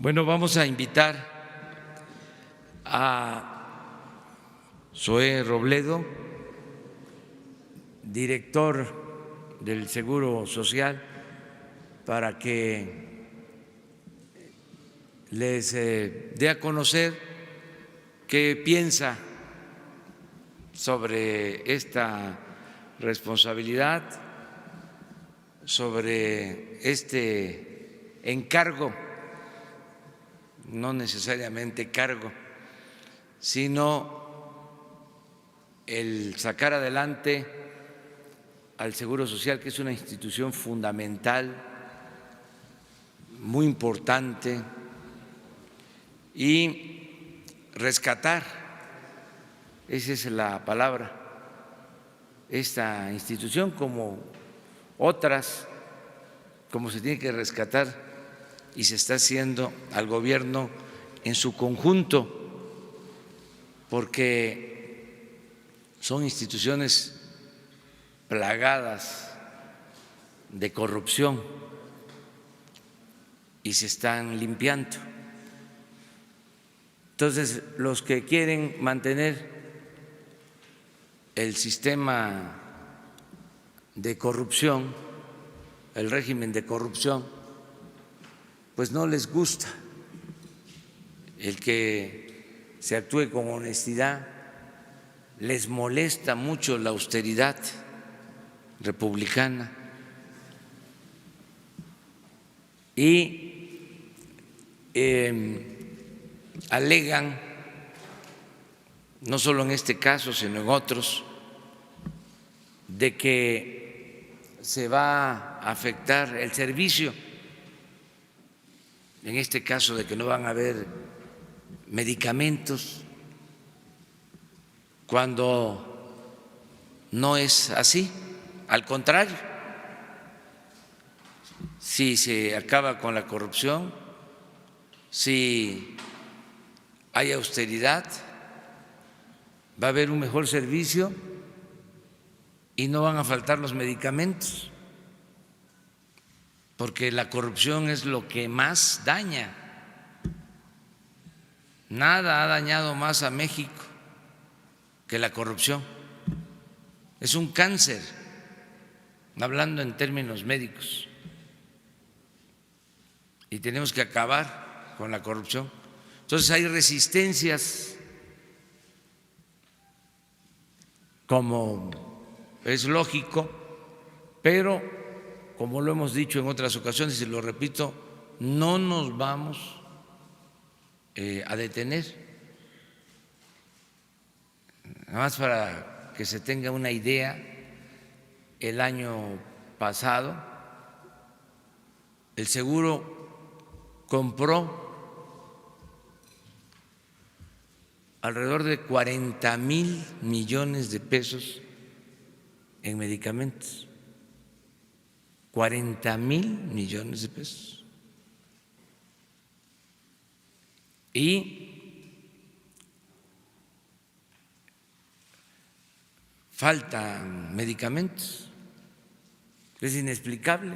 Bueno, vamos a invitar a Zoé Robledo, director del Seguro Social, para que les dé a conocer qué piensa sobre esta responsabilidad, sobre este encargo, no necesariamente cargo, sino el sacar adelante al Seguro Social, que es una institución fundamental, muy importante, y rescatar, esa es la palabra, esta institución como otras, como se tiene que rescatar y se está haciendo al gobierno en su conjunto, porque son instituciones plagadas de corrupción y se están limpiando. Entonces, los que quieren mantener el sistema de corrupción, el régimen de corrupción, pues no les gusta el que se actúe con honestidad, les molesta mucho la austeridad republicana y alegan, no solo en este caso, sino en otros, de que se va a afectar el servicio, en este caso de que no van a haber medicamentos, cuando no es así, al contrario, si se acaba con la corrupción, si hay austeridad, va a haber un mejor servicio y no van a faltar los medicamentos, porque la corrupción es lo que más daña. Nada ha dañado más a México que la corrupción. Es un cáncer, hablando en términos médicos, y tenemos que acabar con la corrupción. Entonces hay resistencias, como es lógico, pero como lo hemos dicho en otras ocasiones y lo repito, no nos vamos a detener. Nada más para que se tenga una idea, el año pasado el seguro compró alrededor de 40,000 millones de pesos en medicamentos. 40,000 millones de pesos. Y faltan medicamentos. Es inexplicable.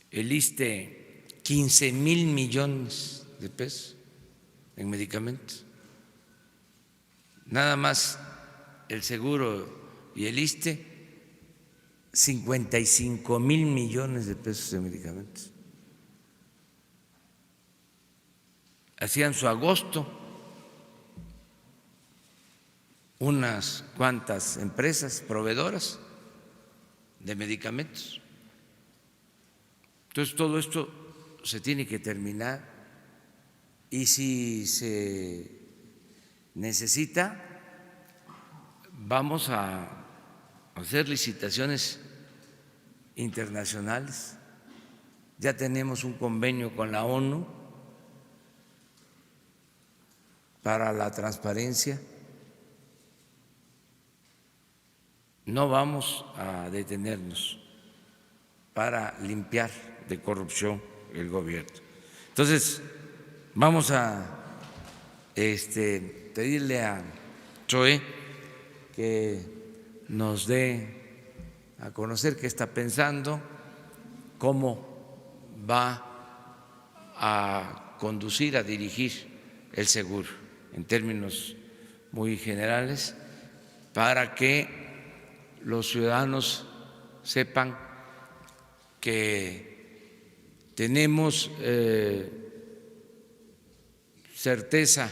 El ISSSTE, 15,000 millones de pesos en medicamentos. Nada más el seguro y el ISSSTE, 55,000 millones de pesos de medicamentos. Hacían su agosto unas cuantas empresas proveedoras de medicamentos. Entonces, todo esto se tiene que terminar y si se necesita, vamos a hacer licitaciones internacionales. Ya tenemos un convenio con la ONU para la transparencia. No vamos a detenernos para limpiar de corrupción el gobierno. Entonces, vamos a pedirle a Zoé que nos dé a conocer qué está pensando, cómo va a conducir, a dirigir el seguro en términos muy generales, para que los ciudadanos sepan que tenemos certeza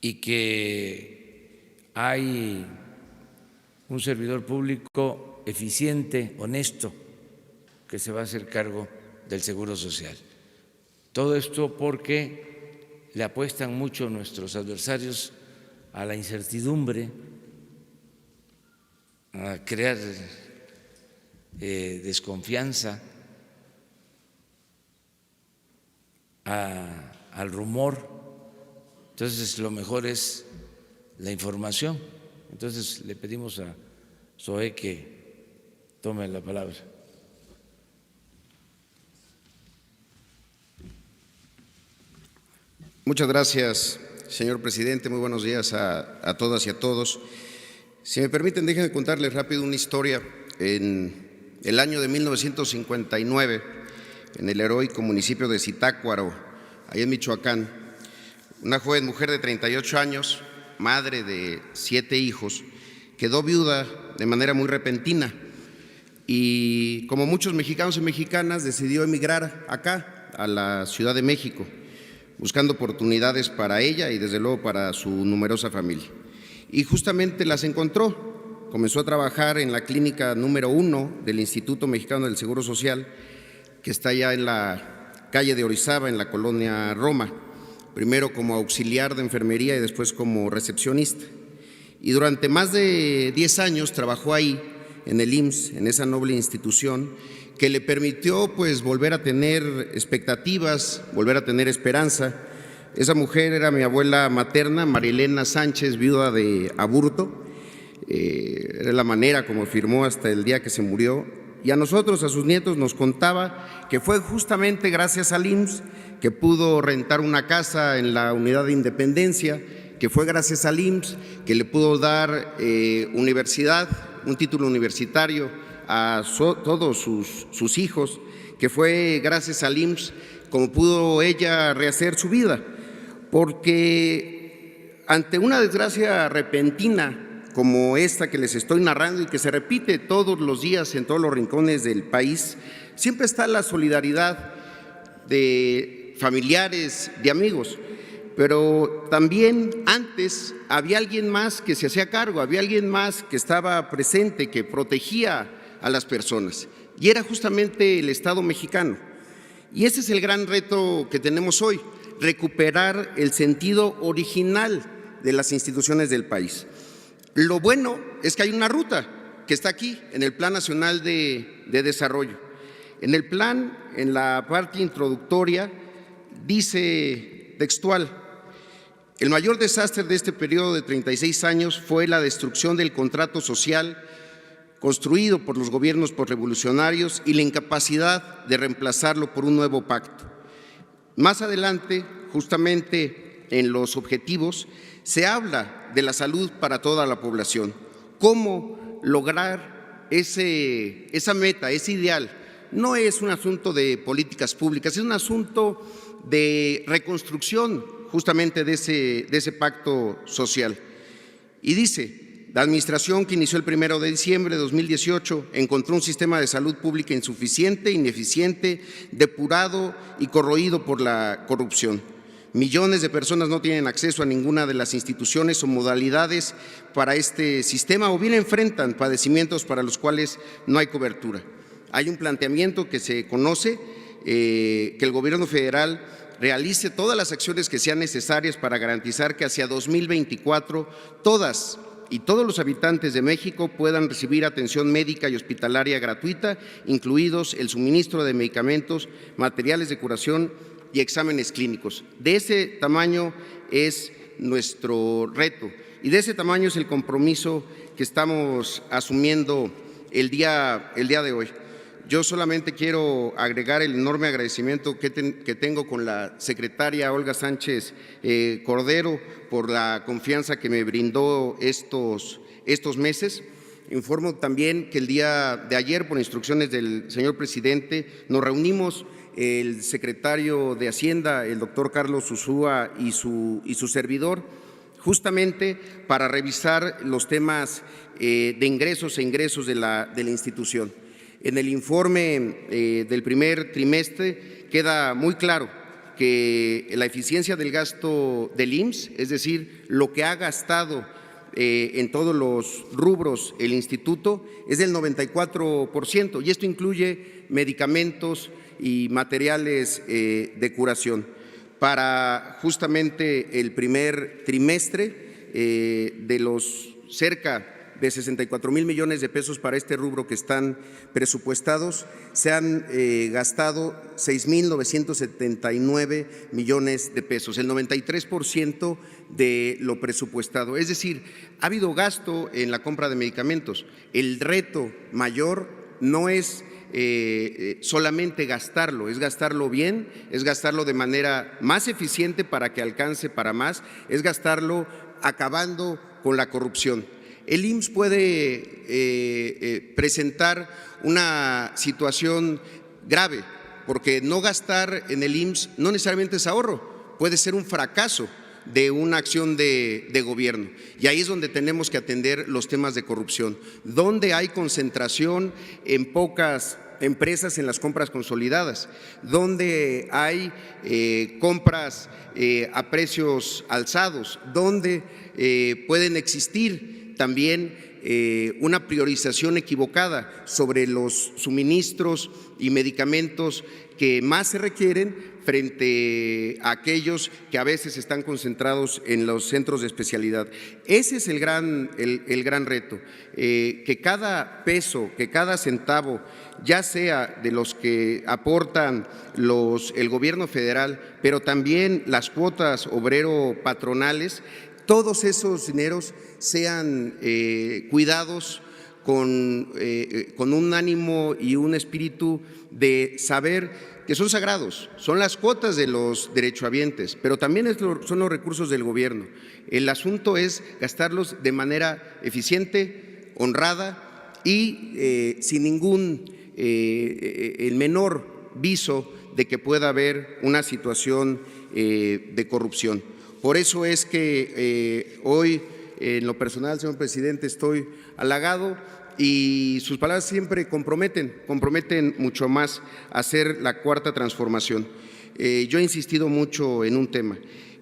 y que hay un servidor público eficiente, honesto, que se va a hacer cargo del Seguro Social. Todo esto porque le apuestan mucho nuestros adversarios a la incertidumbre, a crear desconfianza, al rumor. Entonces, lo mejor es la información. Entonces, le pedimos a Zoé que tome la palabra. Muchas gracias, señor presidente. Muy buenos días a todas y a todos. Si me permiten, déjenme contarles rápido una historia. En el año de 1959, en el heroico municipio de Zitácuaro, ahí en Michoacán, una joven mujer de 38 años, madre de 7 hijos, quedó viuda de manera muy repentina y, como muchos mexicanos y mexicanas, decidió emigrar acá, a la Ciudad de México, buscando oportunidades para ella y desde luego para su numerosa familia. Y justamente las encontró. Comenzó a trabajar en la clínica número 1 del Instituto Mexicano del Seguro Social, que está allá en la calle de Orizaba, en la colonia Roma, primero como auxiliar de enfermería y después como recepcionista. Y durante más de 10 años trabajó ahí, en el IMSS, en esa noble institución, que le permitió pues volver a tener expectativas, volver a tener esperanza. Esa mujer era mi abuela materna, Marilena Sánchez, viuda de Aburto. Era la manera como firmó hasta el día que se murió. Y a nosotros, a sus nietos, nos contaba que fue justamente gracias al IMSS que pudo rentar una casa en la Unidad de Independencia, que fue gracias al IMSS que le pudo dar universidad, un título universitario a todos sus hijos, que fue gracias al IMSS como pudo ella rehacer su vida, porque ante una desgracia repentina como esta que les estoy narrando y que se repite todos los días en todos los rincones del país, siempre está la solidaridad de familiares, de amigos, pero también antes había alguien más que se hacía cargo, había alguien más que estaba presente, que protegía a las personas, y era justamente el Estado mexicano. Y ese es el gran reto que tenemos hoy, recuperar el sentido original de las instituciones del país. Lo bueno es que hay una ruta que está aquí en el Plan Nacional de Desarrollo. En el plan, en la parte introductoria, dice textual: el mayor desastre de este periodo de 36 años fue la destrucción del contrato social construido por los gobiernos posrevolucionarios y la incapacidad de reemplazarlo por un nuevo pacto. Más adelante, justamente en los objetivos, se habla de la salud para toda la población. ¿Cómo lograr esa meta, ese ideal? No es un asunto de políticas públicas, es un asunto de reconstrucción justamente de ese pacto social. Y dice: la administración que inició el 1 de diciembre de 2018 encontró un sistema de salud pública insuficiente, ineficiente, depurado y corroído por la corrupción. Millones de personas no tienen acceso a ninguna de las instituciones o modalidades para este sistema, o bien enfrentan padecimientos para los cuales no hay cobertura. Hay un planteamiento que se conoce, que el Gobierno federal realice todas las acciones que sean necesarias para garantizar que hacia 2024 todas y todos los habitantes de México puedan recibir atención médica y hospitalaria gratuita, incluidos el suministro de medicamentos, materiales de curación y exámenes clínicos. De ese tamaño es nuestro reto y de ese tamaño es el compromiso que estamos asumiendo el día de hoy. Yo solamente quiero agregar el enorme agradecimiento que tengo con la secretaria Olga Sánchez Cordero por la confianza que me brindó estos meses. Informo también que el día de ayer, por instrucciones del señor presidente, nos reunimos el secretario de Hacienda, el doctor Carlos Ursúa, y su servidor, justamente para revisar los temas de ingresos e ingresos de la institución. En el informe del primer trimestre queda muy claro que la eficiencia del gasto del IMSS, es decir, lo que ha gastado en todos los rubros el instituto, es del 94%, y esto incluye medicamentos y materiales de curación. Para justamente el primer trimestre, de los cerca de 64,000 millones de pesos para este rubro que están presupuestados, se han gastado 6,979 millones de pesos, el 93% de lo presupuestado. Es decir, ha habido gasto en la compra de medicamentos. El reto mayor no es solamente gastarlo, es gastarlo bien, es gastarlo de manera más eficiente para que alcance para más, es gastarlo acabando con la corrupción. El IMSS puede presentar una situación grave, porque no gastar en el IMSS no necesariamente es ahorro, puede ser un fracaso de una acción de gobierno. Y ahí es donde tenemos que atender los temas de corrupción, donde hay concentración en pocas empresas en las compras consolidadas, donde hay compras a precios alzados, donde pueden existir también una priorización equivocada sobre los suministros y medicamentos que más se requieren frente a aquellos que a veces están concentrados en los centros de especialidad. Ese es el gran reto, que cada peso, que cada centavo, ya sea de los que aportan el gobierno federal, pero también las cuotas obrero-patronales, todos esos dineros sean cuidados con un ánimo y un espíritu de saber que son sagrados, son las cuotas de los derechohabientes, pero también son los recursos del gobierno. El asunto es gastarlos de manera eficiente, honrada y sin el menor viso de que pueda haber una situación de corrupción. Por eso es que hoy, en lo personal, señor presidente, estoy halagado y sus palabras siempre comprometen mucho más a hacer la cuarta transformación. Yo he insistido mucho en un tema,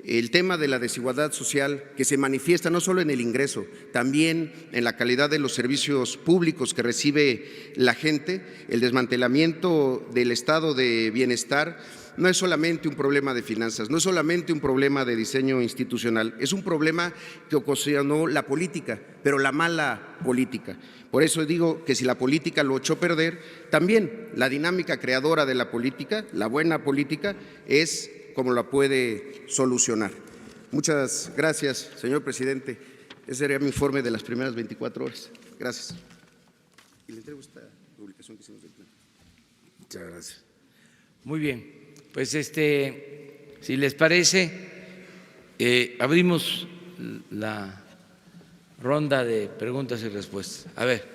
el tema de la desigualdad social, que se manifiesta no solo en el ingreso, también en la calidad de los servicios públicos que recibe la gente. El desmantelamiento del estado de bienestar no es solamente un problema de finanzas, no es solamente un problema de diseño institucional, es un problema que ocasionó la política, pero la mala política. Por eso digo que si la política lo echó a perder, también la dinámica creadora de la política, la buena política, es como la puede solucionar. Muchas gracias, señor presidente. Ese sería mi informe de las primeras 24 horas. Gracias. Y le entrego esta publicación que hicimos del plan. Muchas gracias. Muy bien. Pues si les parece, abrimos la ronda de preguntas y respuestas. A ver.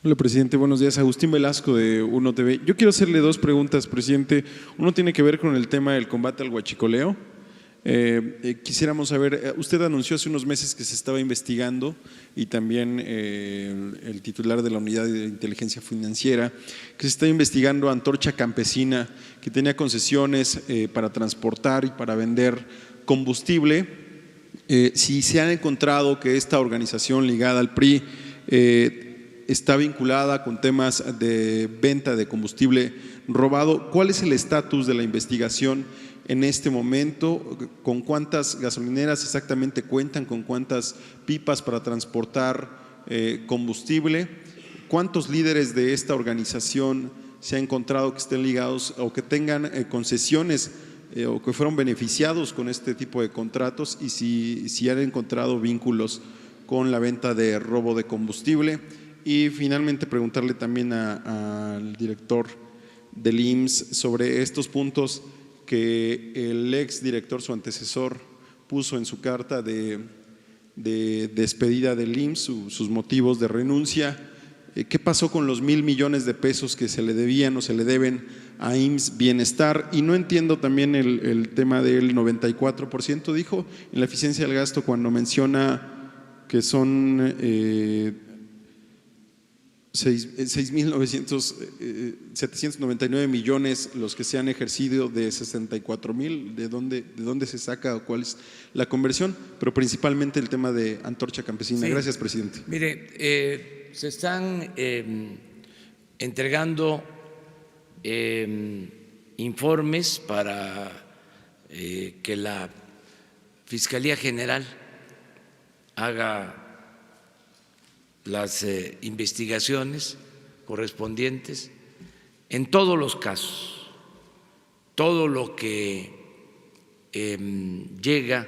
Hola, presidente. Buenos días. Agustín Velasco, de Uno TV. Yo quiero hacerle dos preguntas, presidente. Uno tiene que ver con el tema del combate al huachicoleo. Quisiéramos saber, usted anunció hace unos meses que se estaba investigando, y también el titular de la Unidad de Inteligencia Financiera, que se está investigando a Antorcha Campesina, que tenía concesiones para transportar y para vender combustible. Si se han encontrado que esta organización ligada al PRI está vinculada con temas de venta de combustible robado, ¿cuál es el estatus de la investigación en este momento? ¿Con cuántas gasolineras exactamente cuentan? ¿Con cuántas pipas para transportar combustible? ¿Cuántos líderes de esta organización se ha encontrado que estén ligados o que tengan concesiones o que fueron beneficiados con este tipo de contratos? Y si han encontrado vínculos con la venta de robo de combustible. Y finalmente preguntarle también al director del IMSS sobre estos puntos que el ex director, su antecesor, puso en su carta de de despedida del IMSS, sus motivos de renuncia. ¿Qué pasó con los 1,000 millones de pesos que se le debían o se le deben a IMSS Bienestar? Y no entiendo también el tema del 94%, dijo, en la eficiencia del gasto cuando menciona que son 799 millones los que se han ejercido de 64,000, ¿de dónde se saca o cuál es la conversión? Pero principalmente el tema de Antorcha Campesina. Sí. Gracias, presidente. Mire, se están entregando informes para que la Fiscalía General haga las investigaciones correspondientes en todos los casos. Todo lo que llega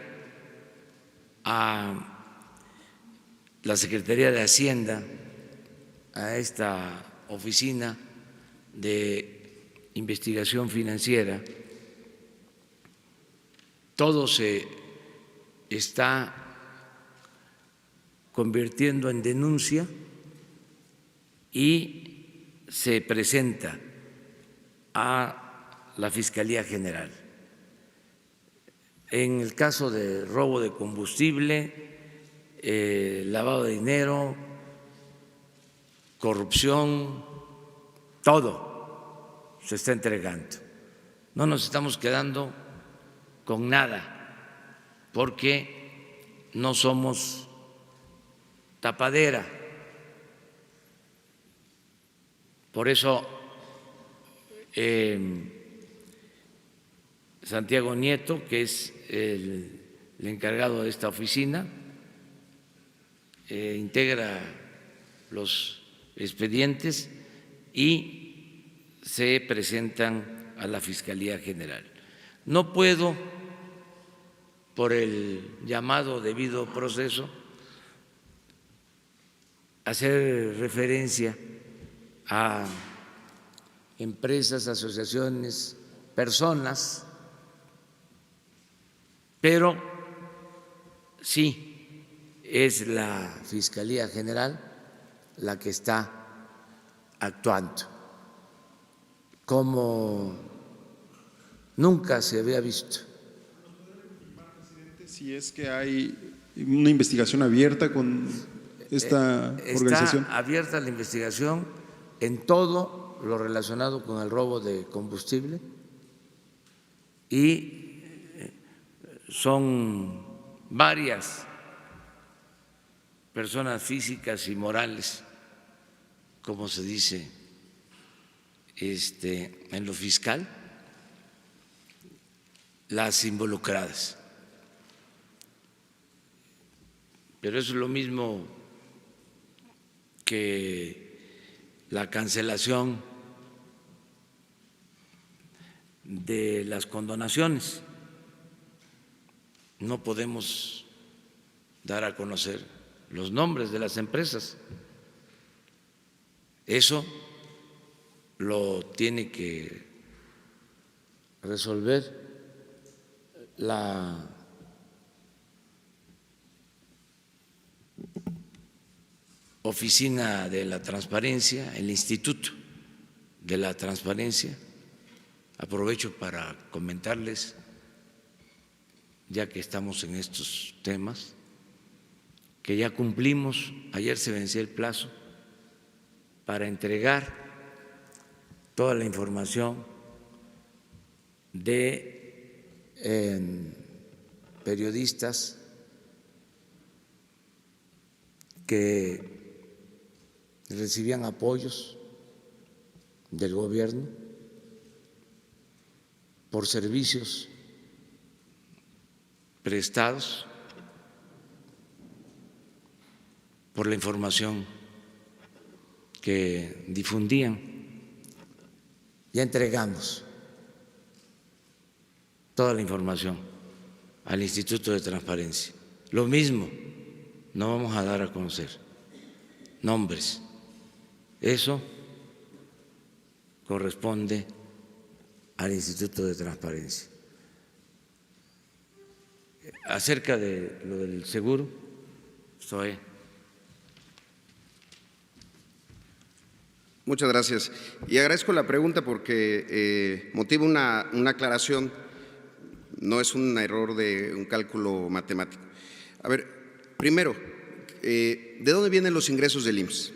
a la Secretaría de Hacienda, a esta oficina de investigación financiera, todo se está convirtiendo en denuncia y se presenta a la Fiscalía General. En el caso de robo de combustible, lavado de dinero, corrupción, todo se está entregando. No nos estamos quedando con nada porque no somos tapadera. Por eso Santiago Nieto, que es el encargado de esta oficina, integra los expedientes y se presentan a la Fiscalía General. No puedo, por el llamado debido proceso, hacer referencia a empresas, asociaciones, personas, pero sí es la Fiscalía General la que está actuando como nunca se había visto. Si es que hay una investigación abierta con esta organización. Está abierta la investigación en todo lo relacionado con el robo de combustible y son varias personas físicas y morales, como se dice en lo fiscal, las involucradas. Pero eso es lo mismo que la cancelación de las condonaciones. No podemos dar a conocer los nombres de las empresas. Eso lo tiene que resolver la Oficina de la Transparencia, el Instituto de la Transparencia. Aprovecho para comentarles, ya que estamos en estos temas, que ya cumplimos, ayer se venció el plazo para entregar toda la información de periodistas que recibían apoyos del gobierno por servicios prestados, por la información que difundían. Ya entregamos toda la información al Instituto de Transparencia. Lo mismo, no vamos a dar a conocer nombres. Eso corresponde al Instituto de Transparencia. Acerca de lo del seguro, Zoe. Muchas gracias. Y agradezco la pregunta porque motiva una aclaración, no es un error de un cálculo matemático. A ver, primero, ¿de dónde vienen los ingresos del IMSS?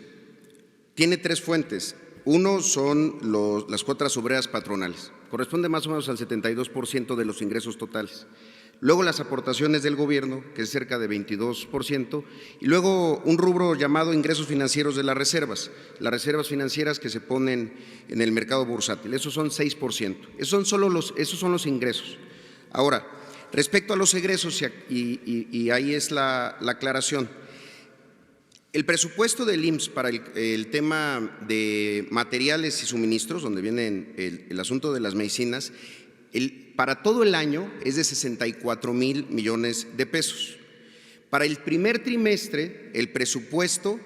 Tiene tres fuentes. Uno son las cuotas obreras patronales, corresponde más o menos al 72% de los ingresos totales. Luego las aportaciones del gobierno, que es cerca de 22%, y luego un rubro llamado ingresos financieros de las reservas financieras que se ponen en el mercado bursátil, esos son 6%. Esos son los ingresos. Ahora, respecto a los egresos, y ahí es la aclaración, el presupuesto del IMSS para el tema de materiales y suministros, donde viene el asunto de las medicinas, para todo el año es de 64,000 millones de pesos. Para el primer trimestre, el presupuesto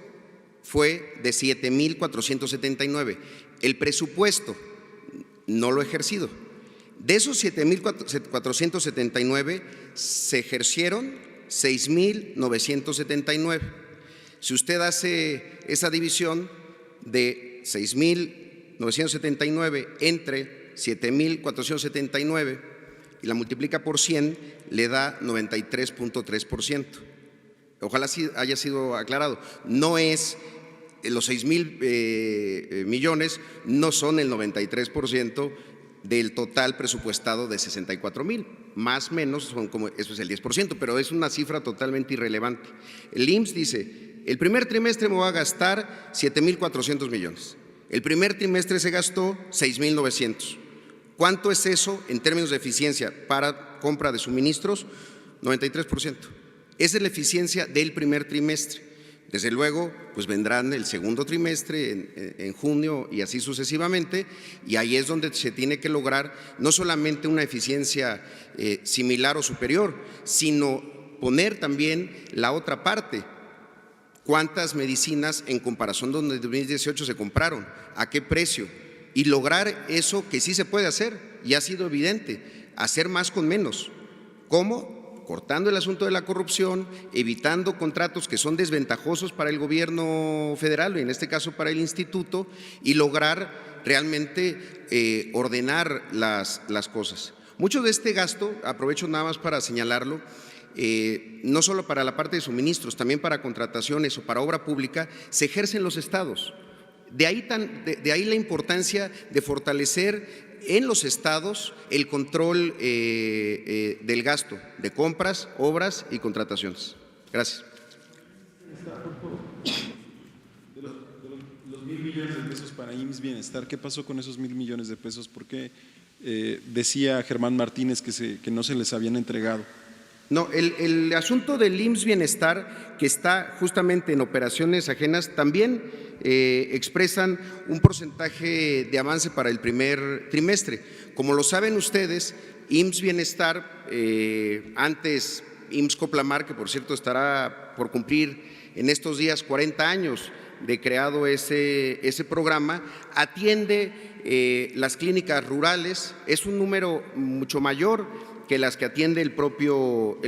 fue de 7,479. El presupuesto no lo he ejercido. De esos 7,479 se ejercieron 6,979. Si usted hace esa división de 6,979 entre 7,479 y la multiplica por 100, le da 93.3%. Ojalá sí haya sido aclarado. No es, los 6,000 millones no son el 93% del total presupuestado de 64,000, más o menos son como, eso es el 10%, pero es una cifra totalmente irrelevante. El IMSS dice, el primer trimestre me voy a gastar 7,400 millones. El primer trimestre se gastó 6,900. ¿Cuánto es eso en términos de eficiencia para compra de suministros? 93%. Esa es la eficiencia del primer trimestre. Desde luego, pues vendrán el segundo trimestre en junio y así sucesivamente, y ahí es donde se tiene que lograr no solamente una eficiencia similar o superior, sino poner también la otra parte. ¿Cuántas medicinas en comparación con 2018 se compraron? ¿A qué precio? Y lograr eso que sí se puede hacer, y ha sido evidente, hacer más con menos. ¿Cómo? Cortando el asunto de la corrupción, evitando contratos que son desventajosos para el gobierno federal, y en este caso para el instituto, y lograr realmente ordenar las cosas. Mucho de este gasto, aprovecho nada más para señalarlo, no solo para la parte de suministros, también para contrataciones o para obra pública, se ejercen los estados. De ahí la importancia de fortalecer en los estados el control del gasto de compras, obras y contrataciones. Gracias. De los 1,000 millones de pesos para IMSS Bienestar, ¿qué pasó con esos 1,000 millones de pesos? Porque decía Germán Martínez que no se les habían entregado. No, el asunto del IMSS Bienestar, que está justamente en operaciones ajenas, también expresan un porcentaje de avance para el primer trimestre. Como lo saben ustedes, IMSS Bienestar, antes IMSS Coplamar, que por cierto estará por cumplir en estos días 40 años de creado ese programa, atiende las clínicas rurales, es un número mucho mayor que las que atiende el propio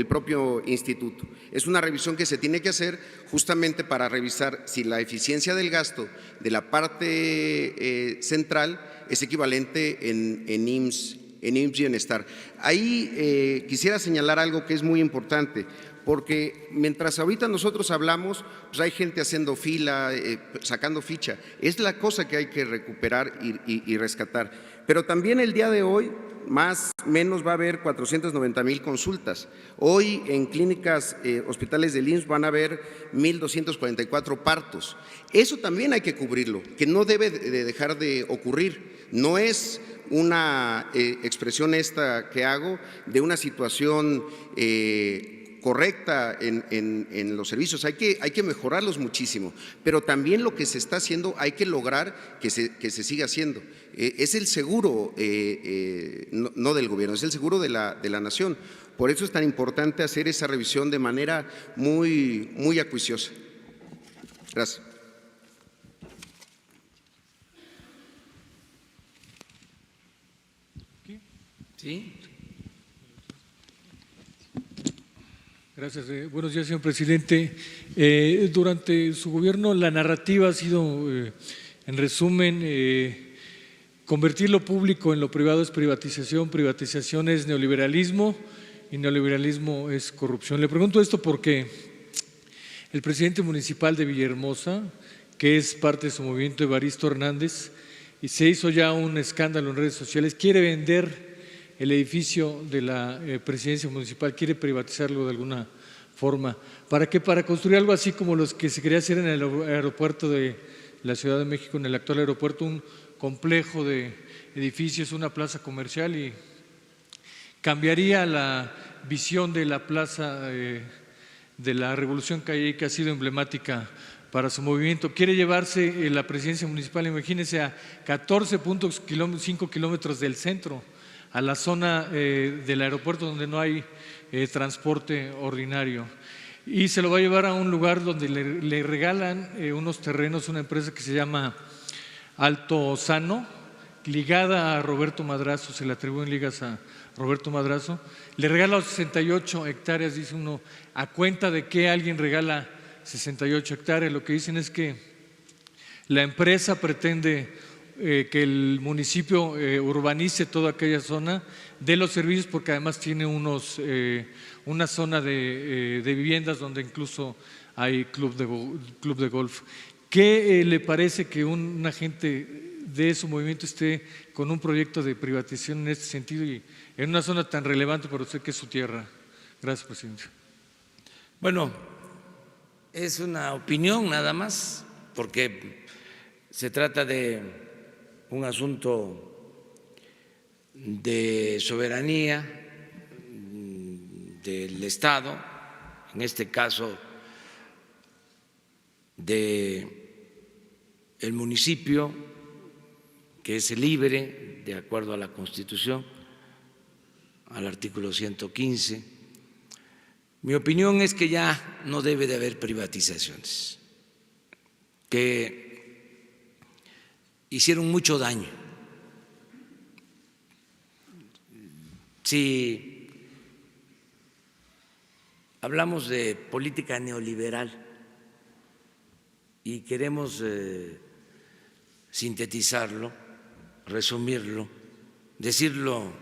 instituto. Es una revisión que se tiene que hacer justamente para revisar si la eficiencia del gasto de la parte central es equivalente en IMSS Bienestar. Ahí quisiera señalar algo que es muy importante, porque mientras ahorita nosotros hablamos, pues hay gente haciendo fila, sacando ficha. Es la cosa que hay que recuperar y rescatar. Pero también el día de hoy, más o menos va a haber 490,000 consultas. Hoy en clínicas, hospitales del IMSS van a haber 1,244 partos. Eso también hay que cubrirlo, que no debe de dejar de ocurrir. No es una expresión esta que hago de una situación correcta en los servicios, hay que mejorarlos muchísimo, pero también lo que se está haciendo hay que lograr que se siga haciendo. Es el seguro, no del gobierno, es el seguro de la nación. Por eso es tan importante hacer esa revisión de manera muy acuiciosa. Gracias. ¿Sí? Gracias. Buenos días, señor presidente. Durante su gobierno la narrativa ha sido, en resumen, convertir lo público en lo privado es privatización, privatización es neoliberalismo y neoliberalismo es corrupción. Le pregunto esto porque el presidente municipal de Villahermosa, que es parte de su movimiento, Evaristo Hernández, y se hizo ya un escándalo en redes sociales, quiere vender el edificio de la presidencia municipal, quiere privatizarlo de alguna forma. ¿Para qué? Para construir algo así como los que se quería hacer en el aeropuerto de la Ciudad de México, en el actual aeropuerto, un complejo de edificios, una plaza comercial, y cambiaría la visión de la plaza de la Revolución Calle, que ha sido emblemática para su movimiento. Quiere llevarse la presidencia municipal, imagínense, a 14.5 kilómetros del centro, a la zona del aeropuerto donde no hay transporte ordinario. Y se lo va a llevar a un lugar donde le regalan unos terrenos, una empresa que se llama Alto Sano, ligada a Roberto Madrazo, se le atribuyen ligas a Roberto Madrazo. Le regala 68 hectáreas, dice uno, ¿a cuenta de qué alguien regala 68 hectáreas? Lo que dicen es que la empresa pretende que el municipio urbanice toda aquella zona de los servicios, porque además tiene una zona de viviendas donde incluso hay club de golf. ¿Qué le parece que un agente de su movimiento esté con un proyecto de privatización en este sentido y en una zona tan relevante para usted que es su tierra? Gracias, presidente. Bueno, es una opinión nada más, porque se trata de un asunto de soberanía del Estado, en este caso del municipio, que es libre de acuerdo a la Constitución, al artículo 115. Mi opinión es que ya no debe de haber privatizaciones, que hicieron mucho daño. Si hablamos de política neoliberal y queremos sintetizarlo, resumirlo, decirlo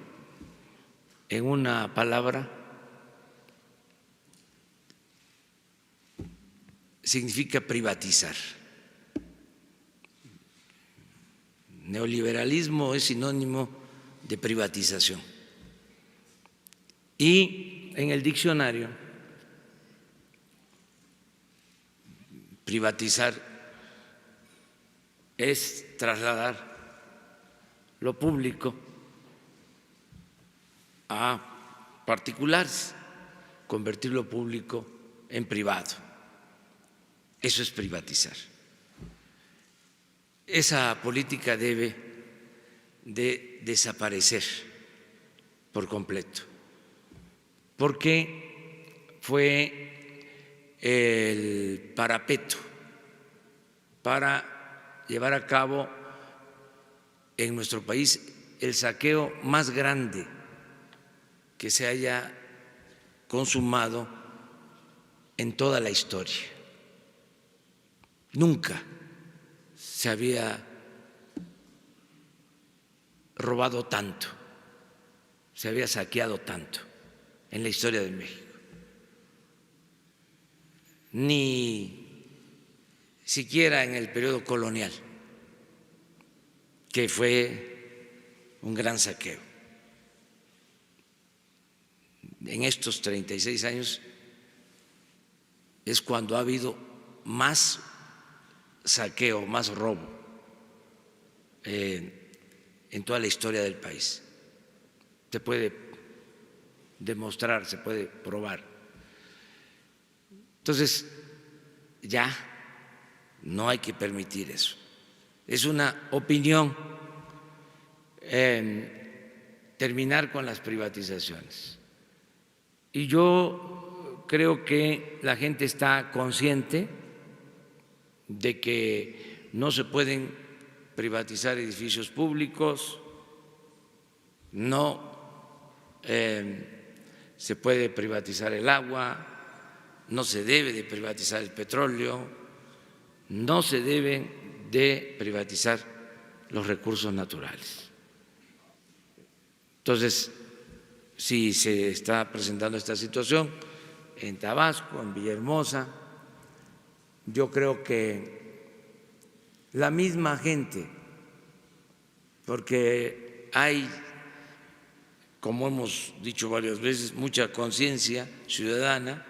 en una palabra, significa privatizar. Neoliberalismo es sinónimo de privatización. Y en el diccionario, privatizar es trasladar lo público a particulares, convertir lo público en privado. Eso es privatizar. Esa política debe de desaparecer por completo, porque fue el parapeto para llevar a cabo en nuestro país el saqueo más grande que se haya consumado en toda la historia. Nunca se había robado tanto, se había saqueado tanto en la historia de México. Ni siquiera en el periodo colonial, que fue un gran saqueo. En estos 36 años es cuando ha habido más saqueo, más robo en toda la historia del país. Se puede demostrar, se puede probar. Entonces, ya no hay que permitir eso. Es una opinión terminar con las privatizaciones. Y yo creo que la gente está consciente de que no se pueden privatizar edificios públicos, no se puede privatizar el agua, no se debe de privatizar el petróleo, no se deben de privatizar los recursos naturales. Entonces, si se está presentando esta situación en Tabasco, en Villahermosa, yo creo que la misma gente, porque hay, como hemos dicho varias veces, mucha conciencia ciudadana,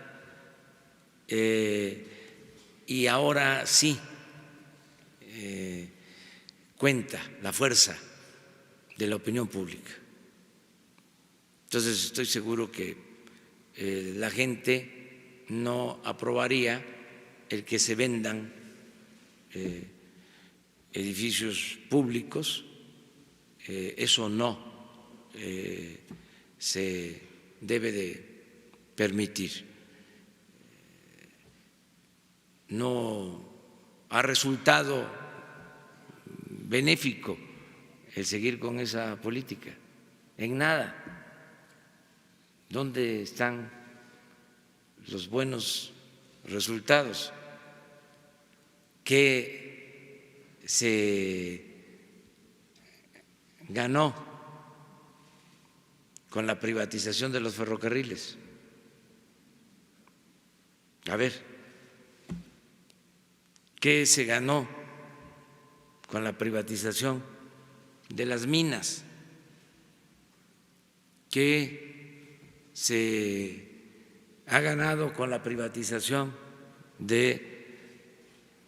y ahora sí cuenta la fuerza de la opinión pública. Entonces estoy seguro que la gente no aprobaría el que se vendan edificios públicos, eso no se debe de permitir. No ha resultado benéfico el seguir con esa política, en nada. ¿Dónde están los buenos resultados? ¿Qué se ganó con la privatización de los ferrocarriles? A ver, ¿qué se ganó con la privatización de las minas? ¿Qué se ha ganado con la privatización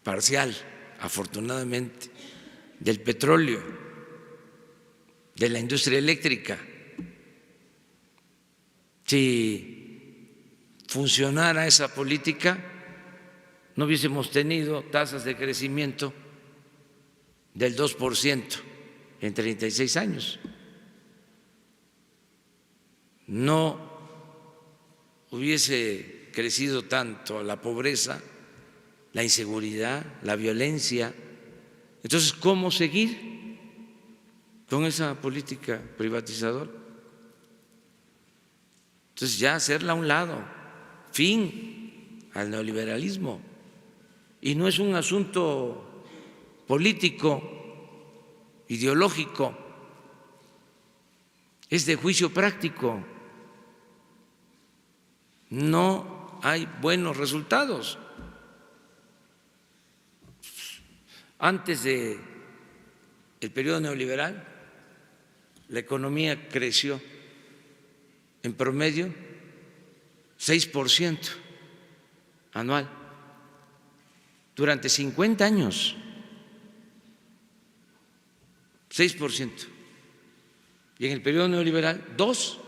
parcial, afortunadamente, del petróleo, de la industria eléctrica? Si funcionara esa política, no hubiésemos tenido tasas de crecimiento del 2% en 36 años. No hubiese crecido tanto la pobreza, la inseguridad, la violencia. Entonces, ¿cómo seguir con esa política privatizadora? Entonces, ya hacerla a un lado, fin al neoliberalismo. Y no es un asunto político, ideológico, es de juicio práctico. No hay buenos resultados. Antes del periodo neoliberal, la economía creció en promedio 6% anual durante 50 años, 6%. Y en el periodo neoliberal, 2%.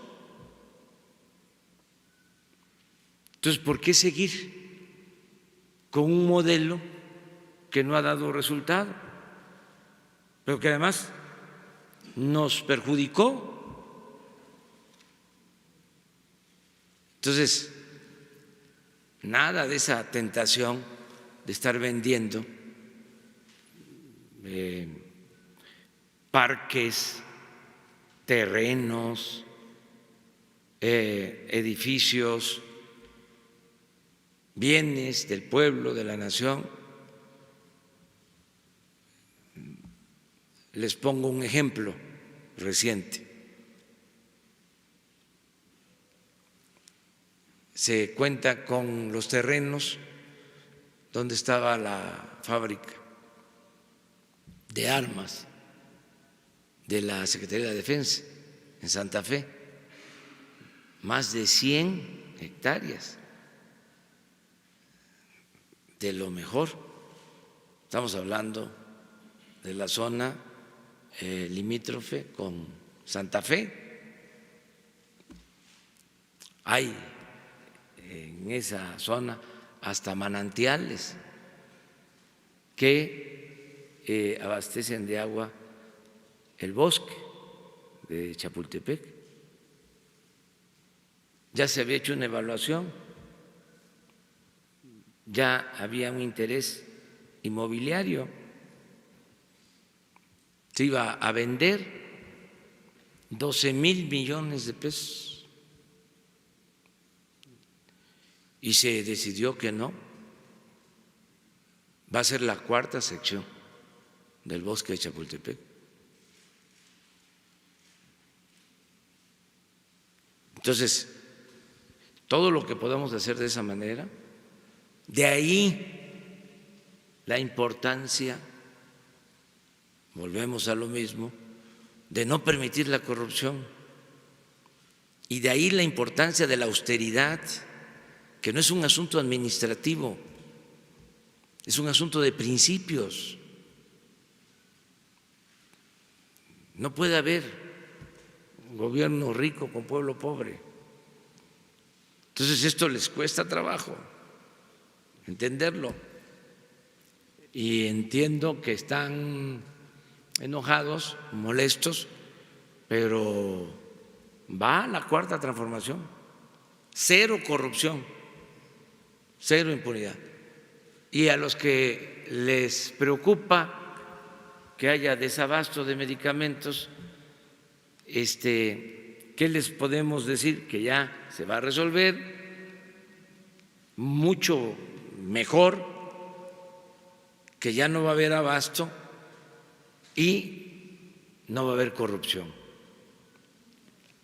Entonces, ¿por qué seguir con un modelo que no ha dado resultado, pero que además nos perjudicó? Entonces, nada de esa tentación de estar vendiendo parques, terrenos, edificios, bienes del pueblo, de la nación. Les pongo un ejemplo reciente. Se cuenta con los terrenos donde estaba la fábrica de armas de la Secretaría de Defensa en Santa Fe, más de 100 hectáreas de lo mejor. Estamos hablando de la zona limítrofe con Santa Fe. Hay en esa zona hasta manantiales que abastecen de agua el bosque de Chapultepec. Ya se había hecho una evaluación, ya había un interés inmobiliario, se iba a vender 12,000 millones de pesos. y se decidió que no. Va a ser la cuarta sección del bosque de Chapultepec. Entonces, todo lo que podamos hacer de esa manera, de ahí la importancia, volvemos a lo mismo, de no permitir la corrupción, y de ahí la importancia de la austeridad, que no es un asunto administrativo, es un asunto de principios. No puede haber un gobierno rico con pueblo pobre. Entonces esto les cuesta trabajo entenderlo, y entiendo que están enojados, molestos, pero va la cuarta transformación, cero corrupción, cero impunidad. Y a los que les preocupa que haya desabasto de medicamentos, ¿qué les podemos decir? Que ya se va a resolver mucho mejor, que ya no va a haber abasto y no va a haber corrupción.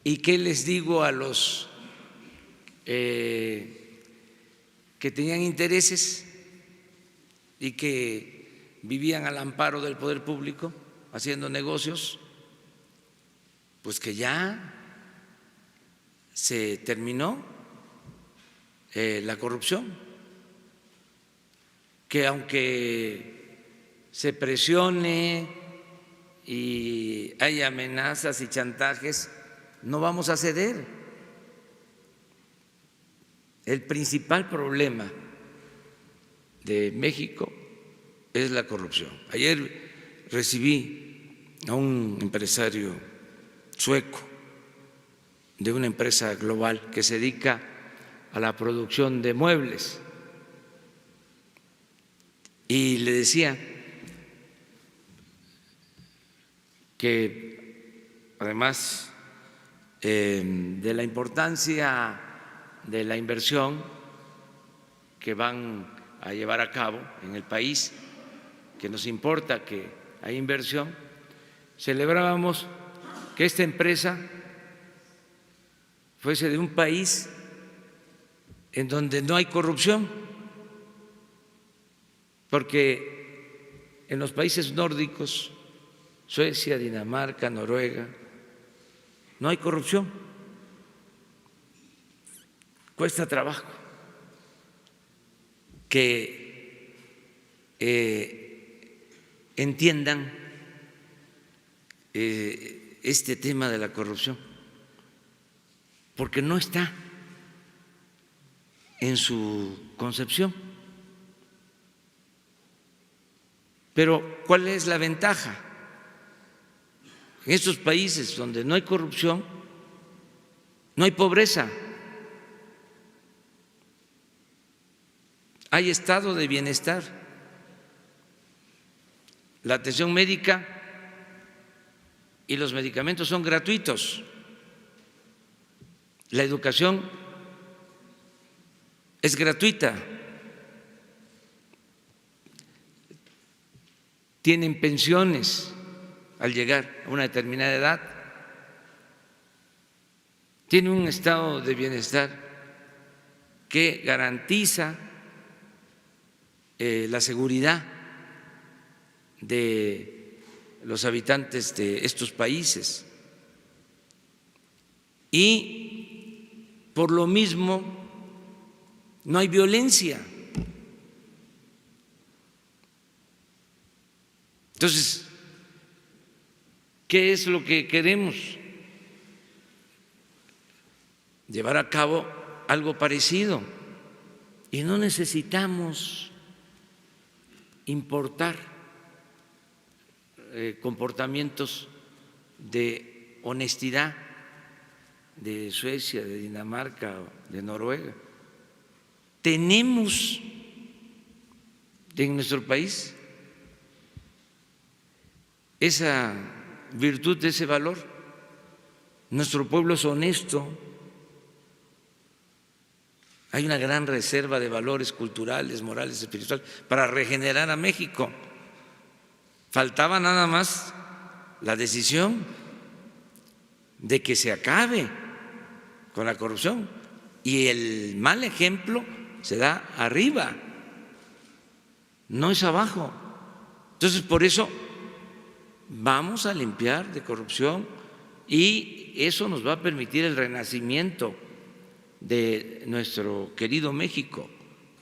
¿Y qué les digo a los que tenían intereses y que vivían al amparo del poder público haciendo negocios? Pues que ya se terminó la corrupción, que aunque se presione y hay amenazas y chantajes, no vamos a ceder. El principal problema de México es la corrupción. Ayer recibí a un empresario sueco de una empresa global que se dedica a la producción de muebles y le decía que además de la importancia de la inversión que van a llevar a cabo en el país, que nos importa que haya inversión, celebrábamos que esta empresa fuese de un país en donde no hay corrupción, porque en los países nórdicos, Suecia, Dinamarca, Noruega, no hay corrupción, cuesta trabajo que entiendan este tema de la corrupción, porque no está en su concepción. Pero ¿cuál es la ventaja? En estos países donde no hay corrupción, no hay pobreza, hay estado de bienestar, la atención médica y los medicamentos son gratuitos, la educación es gratuita, tienen pensiones al llegar a una determinada edad, tienen un estado de bienestar que garantiza la seguridad de los habitantes de estos países, y por lo mismo no hay violencia. Entonces, ¿qué es lo que queremos? Llevar a cabo algo parecido, y no necesitamos importar comportamientos de honestidad de Suecia, de Dinamarca, de Noruega. Tenemos en nuestro país esa virtud, ese valor. Nuestro pueblo es honesto, Hay una gran reserva de valores culturales, morales, espirituales para regenerar a México. Faltaba nada más la decisión de que se acabe con la corrupción, y el mal ejemplo se da arriba, no es abajo. Entonces, por eso vamos a limpiar de corrupción y eso nos va a permitir el renacimiento de nuestro querido México.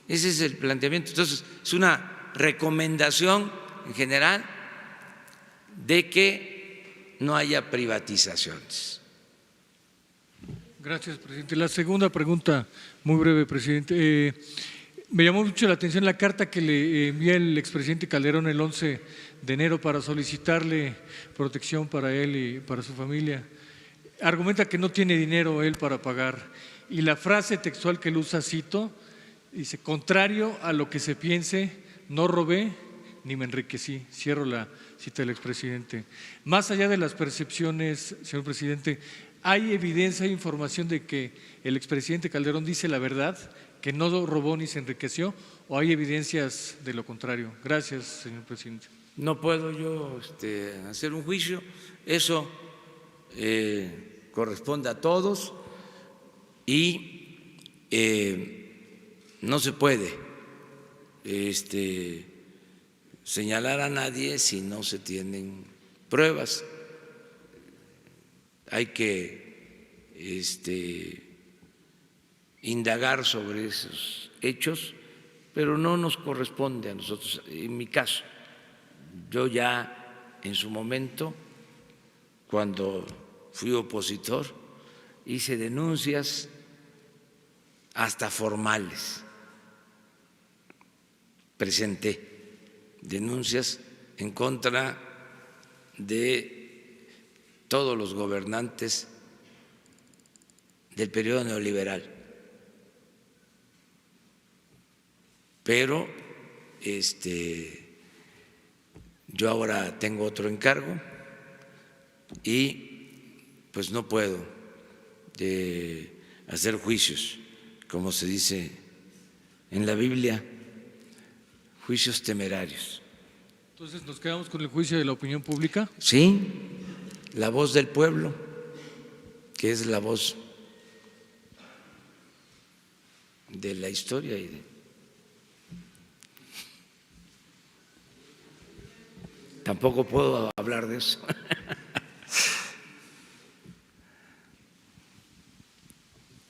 Ese es el planteamiento. Entonces, es una recomendación en general de que no haya privatizaciones. Gracias, presidente. La segunda pregunta, muy breve, presidente. Me llamó mucho la atención la carta que le envía el expresidente Calderón el 11 de enero para solicitarle protección para él y para su familia. Argumenta que no tiene dinero él para pagar. Y la frase textual que él usa, cito, dice: contrario a lo que se piense, no robé ni me enriquecí. Cierro la cita del expresidente. Más allá de las percepciones, señor presidente, ¿hay evidencia, hay información de que el expresidente Calderón dice la verdad, que no robó ni se enriqueció, o hay evidencias de lo contrario? Gracias, señor presidente. No puedo yo hacer un juicio, eso corresponde a todos y no se puede señalar a nadie si no se tienen pruebas. Hay que indagar sobre esos hechos, pero no nos corresponde a nosotros. En mi caso, yo ya en su momento, cuando fui opositor, hice denuncias hasta formales, presenté denuncias en contra de todos los gobernantes del periodo neoliberal, pero yo ahora tengo otro encargo y pues no puedo hacer juicios, como se dice en la Biblia, juicios temerarios. Entonces, ¿nos quedamos con el juicio de la opinión pública? Sí, la voz del pueblo, que es la voz de la historia y tampoco puedo hablar de eso.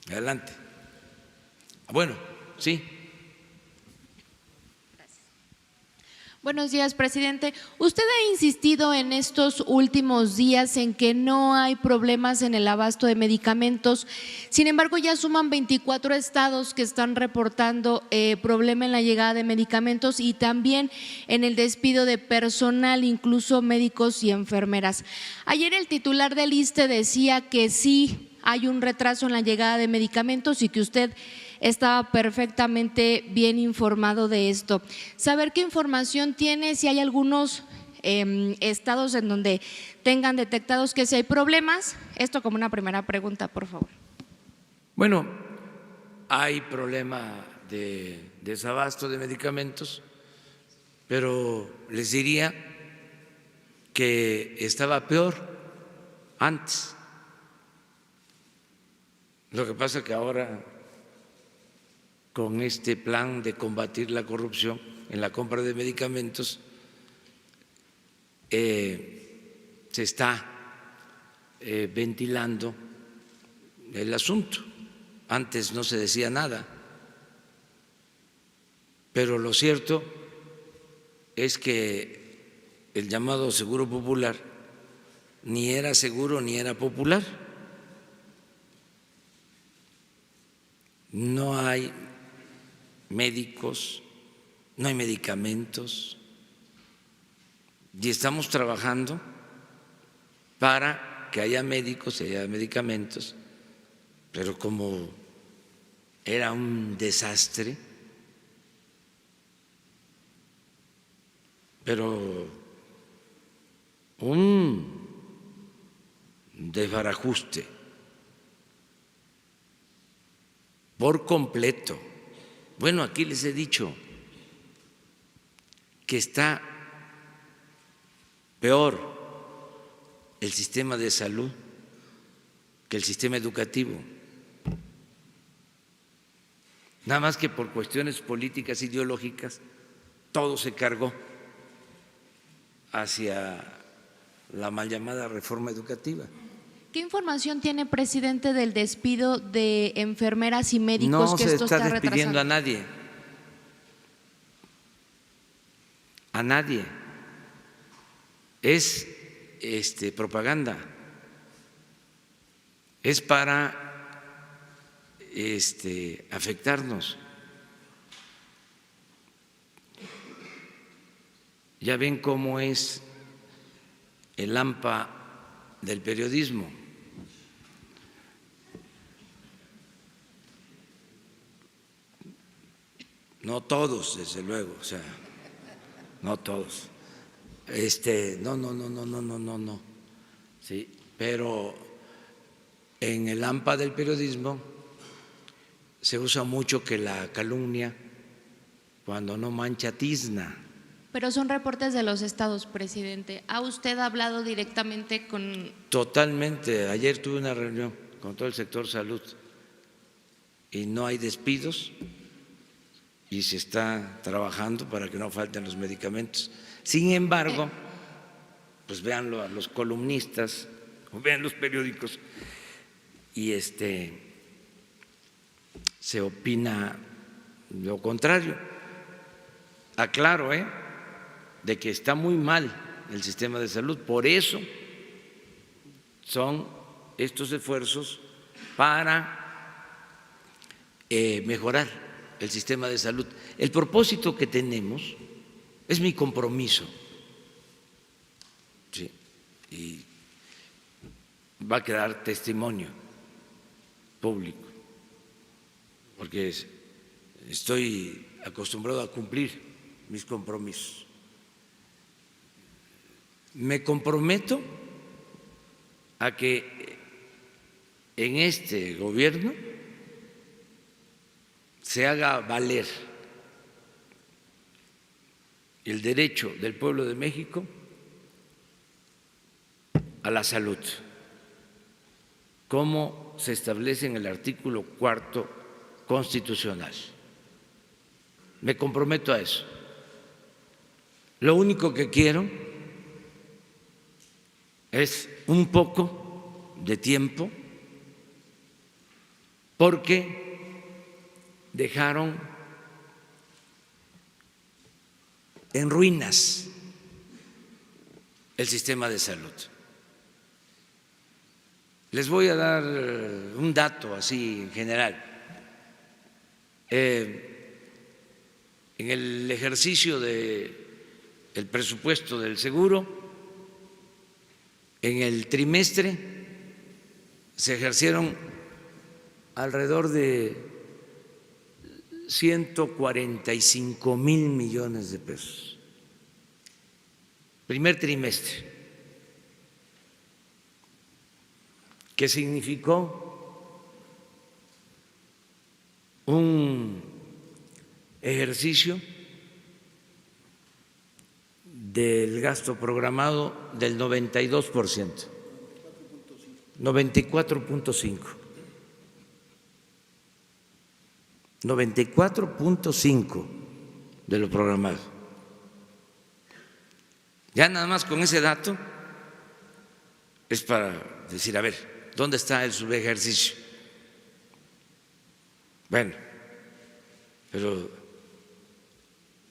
Adelante. Bueno, sí. Buenos días, presidente. Usted ha insistido en estos últimos días en que no hay problemas en el abasto de medicamentos. Sin embargo, ya suman 24 estados que están reportando problema en la llegada de medicamentos y también en el despido de personal, incluso médicos y enfermeras. Ayer el titular del ISSSTE decía que sí hay un retraso en la llegada de medicamentos y que usted estaba perfectamente bien informado de esto. Saber qué información tiene, si hay algunos estados en donde tengan detectados que si hay problemas. Esto como una primera pregunta, por favor. Bueno, hay problema de desabasto de medicamentos, pero les diría que estaba peor antes. Lo que pasa es que ahora, con este plan de combatir la corrupción en la compra de medicamentos, se está ventilando el asunto. Antes no se decía nada, pero lo cierto es que el llamado seguro popular ni era seguro ni era popular. No hay médicos, no hay medicamentos y estamos trabajando para que haya médicos y haya medicamentos, pero como era un desastre, pero un desbarajuste por completo. Bueno, aquí les he dicho que está peor el sistema de salud que el sistema educativo. Nada más que por cuestiones políticas, ideológicas, todo se cargó hacia la mal llamada reforma educativa. ¿Qué información tiene, presidente, del despido de enfermeras y médicos No que se esto está está despidiendo retrasando? a nadie. A nadie. Es propaganda. Es para afectarnos. Ya ven cómo es el AMPA del periodismo. No todos, desde luego, o sea, no todos. No. Sí, pero en el AMPA del periodismo se usa mucho que la calumnia, cuando no mancha, tizna. Pero son reportes de los estados, presidente. ¿Ha usted hablado directamente con...? Totalmente. Ayer tuve una reunión con todo el sector salud y no hay despidos y se está trabajando para que no falten los medicamentos. Sin embargo, pues véanlo a los columnistas o vean los periódicos y se opina lo contrario. Aclaro, de que está muy mal el sistema de salud. Por eso son estos esfuerzos para mejorar el sistema de salud. El propósito que tenemos es mi compromiso, sí, y va a quedar testimonio público, porque estoy acostumbrado a cumplir mis compromisos. Me comprometo a que en este gobierno se haga valer el derecho del pueblo de México a la salud, como se establece en el artículo 4º constitucional. Me comprometo a eso. Lo único que quiero es un poco de tiempo, porque dejaron en ruinas el sistema de salud. Les voy a dar un dato así en general. En el ejercicio del presupuesto del seguro, en el trimestre se ejercieron alrededor de 145,000 millones de pesos. Primer trimestre. ¿Qué significó? Un ejercicio del gasto programado del 92%, 94.5 de lo programado. Ya nada más con ese dato es para decir, a ver, ¿dónde está el subejercicio? Bueno, pero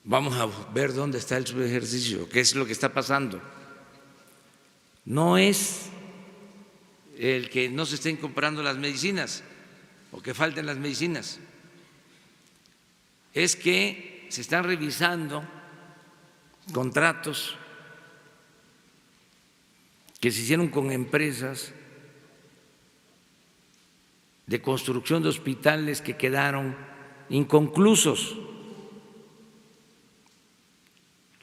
vamos a ver dónde está el subejercicio, qué es lo que está pasando. No es el que no se estén comprando las medicinas o que falten las medicinas, es que se están revisando contratos que se hicieron con empresas de construcción de hospitales que quedaron inconclusos.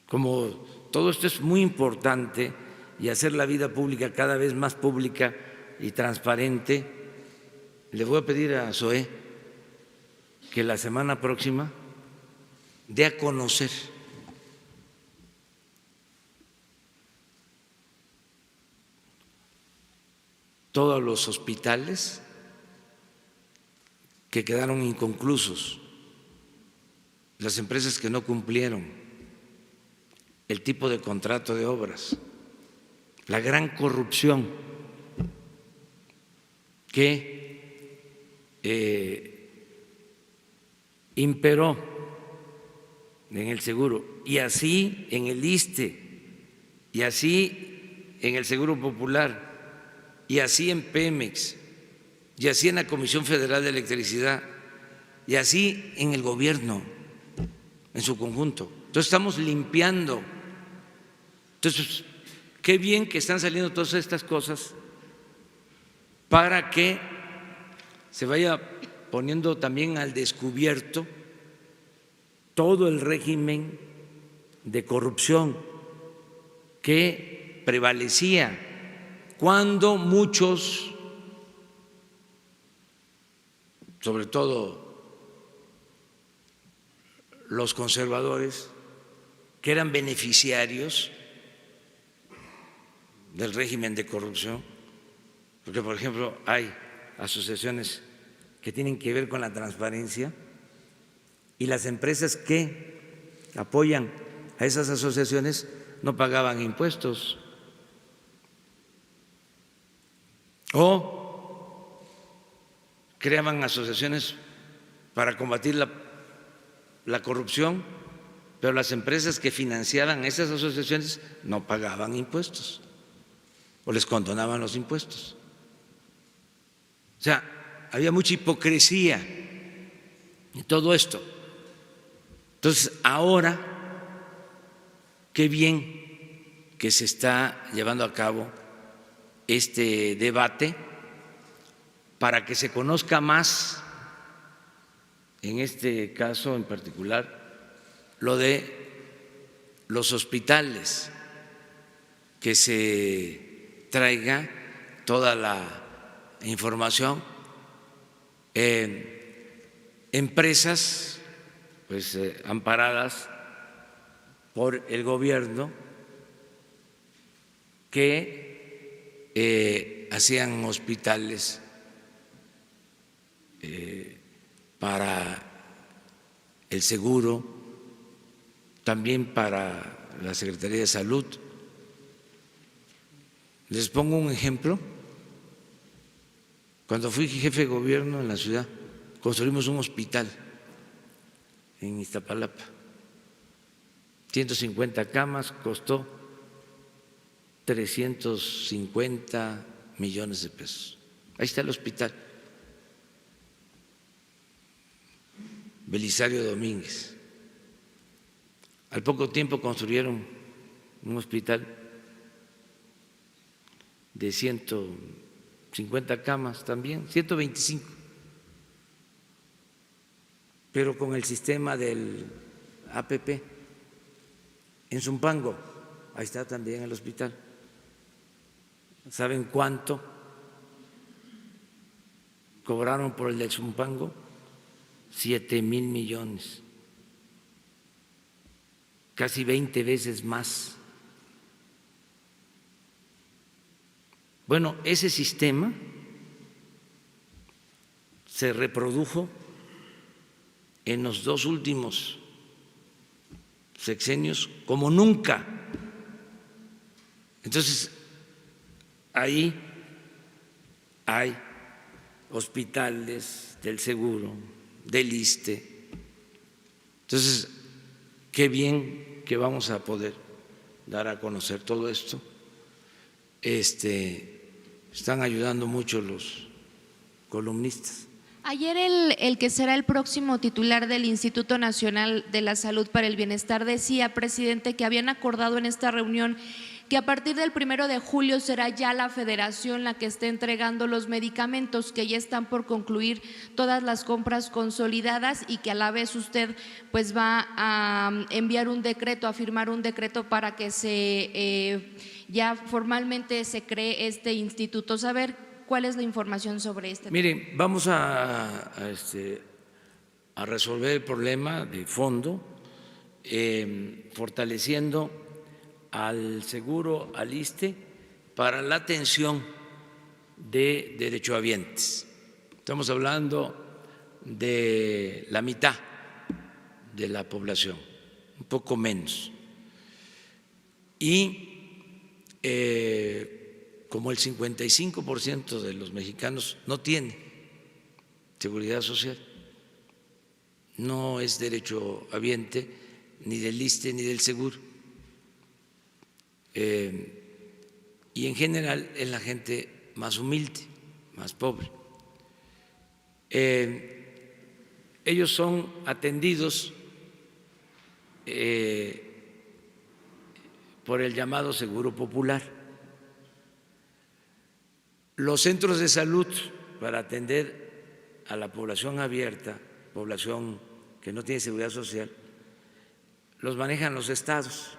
Como todo esto es muy importante y hacer la vida pública cada vez más pública y transparente, le voy a pedir a Zoé que la semana próxima dé a conocer todos los hospitales que quedaron inconclusos, las empresas que no cumplieron, el tipo de contrato de obras, la gran corrupción que imperó en el seguro, y así en el ISSSTE, y así en el Seguro Popular, y así en Pemex, y así en la Comisión Federal de Electricidad, y así en el gobierno en su conjunto. Entonces estamos limpiando. Entonces, qué bien que están saliendo todas estas cosas para que se vaya poniendo también al descubierto todo el régimen de corrupción que prevalecía cuando muchos, sobre todo los conservadores, que eran beneficiarios del régimen de corrupción, porque por ejemplo hay asociaciones que tienen que ver con la transparencia y las empresas que apoyan a esas asociaciones no pagaban impuestos. O creaban asociaciones para combatir la corrupción, pero las empresas que financiaban esas asociaciones no pagaban impuestos o les condonaban los impuestos. O sea, había mucha hipocresía en todo esto. Entonces, ahora, qué bien que se está llevando a cabo este debate para que se conozca más, en este caso en particular, lo de los hospitales, que se traiga toda la información, empresas pues amparadas por el gobierno que hacían hospitales para el seguro, también para la Secretaría de Salud. Les pongo un ejemplo. Cuando fui jefe de gobierno en la ciudad, construimos un hospital en Iztapalapa, 150 camas, costó 350 millones de pesos. Ahí está el hospital Belisario Domínguez. Al poco tiempo construyeron un hospital de 150 camas también, 125, pero con el sistema del APP. En Zumpango, ahí está también el hospital. ¿Saben cuánto cobraron por el de Zumpango? 7,000 millones, casi 20 veces más. Bueno, ese sistema se reprodujo en los dos últimos sexenios como nunca. Entonces, ahí hay hospitales del seguro, del ISSSTE. Entonces, qué bien que vamos a poder dar a conocer todo esto. Están ayudando mucho los columnistas. Ayer el que será el próximo titular del Instituto Nacional de la Salud para el Bienestar decía, presidente, que habían acordado en esta reunión que a partir del 1 de julio será ya la federación la que esté entregando los medicamentos, que ya están por concluir todas las compras consolidadas y que a la vez usted pues va a enviar un decreto, a firmar un decreto para que ya formalmente se cree este instituto. Saber cuál es la información sobre este tema. Miren, vamos a a resolver el problema de fondo, fortaleciendo al seguro, al ISSSTE, para la atención de derechohabientes. Estamos hablando de la mitad de la población, un poco menos. Y como el 55% de los mexicanos no tiene seguridad social, no es derechohabiente ni del ISSSTE ni del seguro. Y en general es la gente más humilde, más pobre. Ellos son atendidos por el llamado Seguro Popular. Los centros de salud para atender a la población abierta, población que no tiene seguridad social, los manejan los estados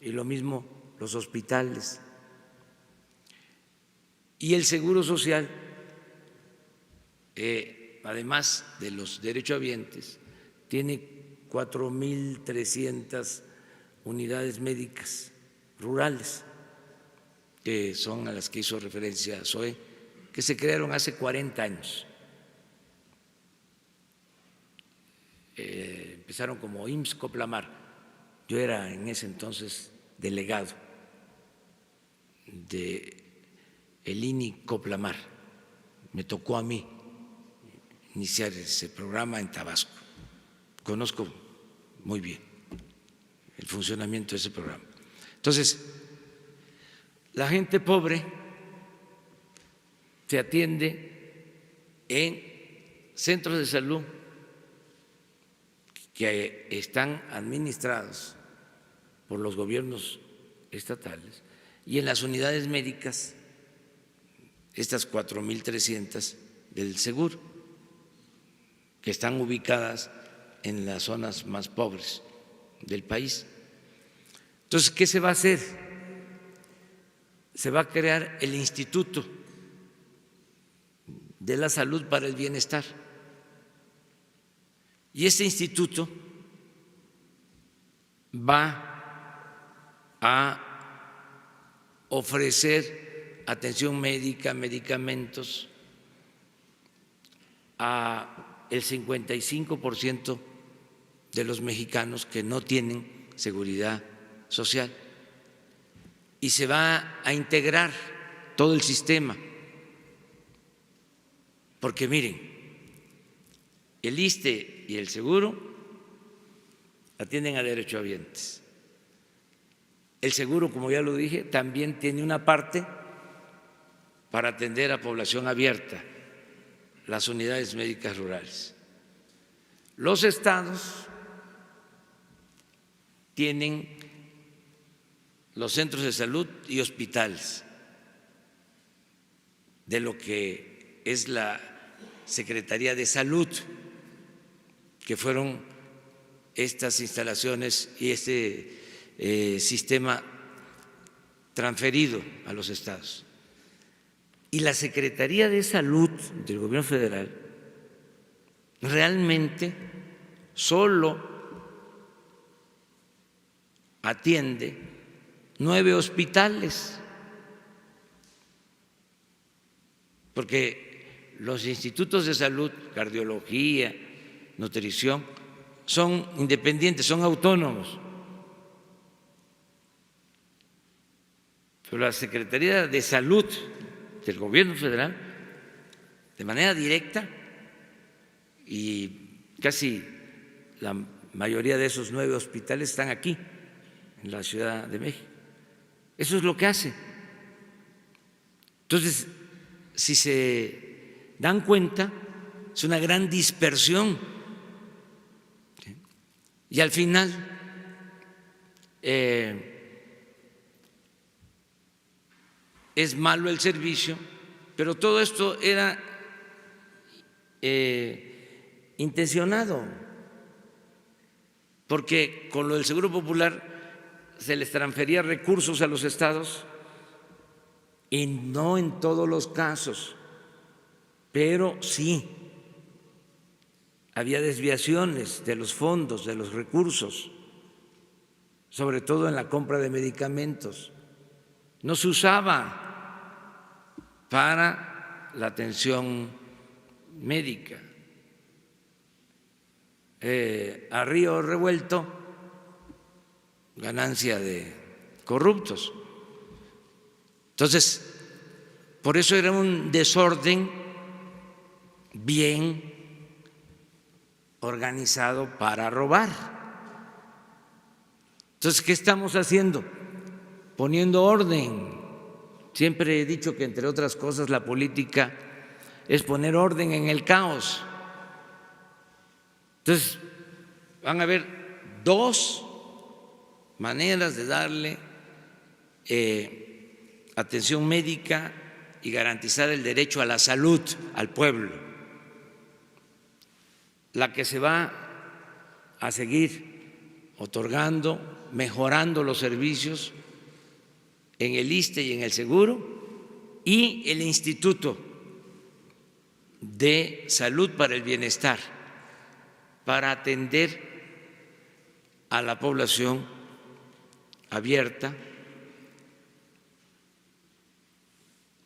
y lo mismo los hospitales. Y el Seguro Social, además de los derechohabientes, tiene 4.300 unidades médicas rurales, que son a las que hizo referencia Zoe, que se crearon hace 40 años. Empezaron como IMSS Coplamar. Yo era en ese entonces delegado de el INI Coplamar. Me tocó a mí iniciar ese programa en Tabasco. Conozco muy bien el funcionamiento de ese programa. Entonces, la gente pobre se atiende en centros de salud que están administrados por los gobiernos estatales y en las unidades médicas, estas 4.300 del seguro, que están ubicadas en las zonas más pobres del país. Entonces, ¿qué se va a hacer? Se va a crear el Instituto de la Salud para el Bienestar. Y este instituto va a ofrecer atención médica, medicamentos a el 55% de los mexicanos que no tienen seguridad social. Y se va a integrar todo el sistema. Porque miren, el ISSSTE y el seguro atienden a derechohabientes. El seguro, como ya lo dije, también tiene una parte para atender a población abierta, las unidades médicas rurales. Los estados tienen los centros de salud y hospitales de lo que es la Secretaría de Salud, que fueron estas instalaciones y este sistema transferido a los estados. Y la Secretaría de Salud del Gobierno Federal realmente solo atiende 9 hospitales, porque los institutos de salud, cardiología, nutrición, son independientes, son autónomos. Pero la Secretaría de Salud del Gobierno Federal, de manera directa, y casi la mayoría de esos 9 hospitales están aquí, en la Ciudad de México. Eso es lo que hace. Entonces, si se dan cuenta, es una gran dispersión. Y al final, es malo el servicio, pero todo esto era intencionado, porque con lo del Seguro Popular se les transfería recursos a los estados y no en todos los casos, pero sí había desviaciones de los fondos, de los recursos, sobre todo en la compra de medicamentos. No se usaba para la atención médica. A río revuelto, ganancia de corruptos. Entonces, por eso era un desorden bien organizado para robar. Entonces, ¿qué estamos haciendo? Poniendo orden. Siempre he dicho que, entre otras cosas, la política es poner orden en el caos. Entonces, van a haber dos maneras de darle atención médica y garantizar el derecho a la salud al pueblo. La que se va a seguir otorgando, mejorando los servicios en el ISSSTE y en el Seguro, y el Instituto de Salud para el Bienestar, para atender a la población abierta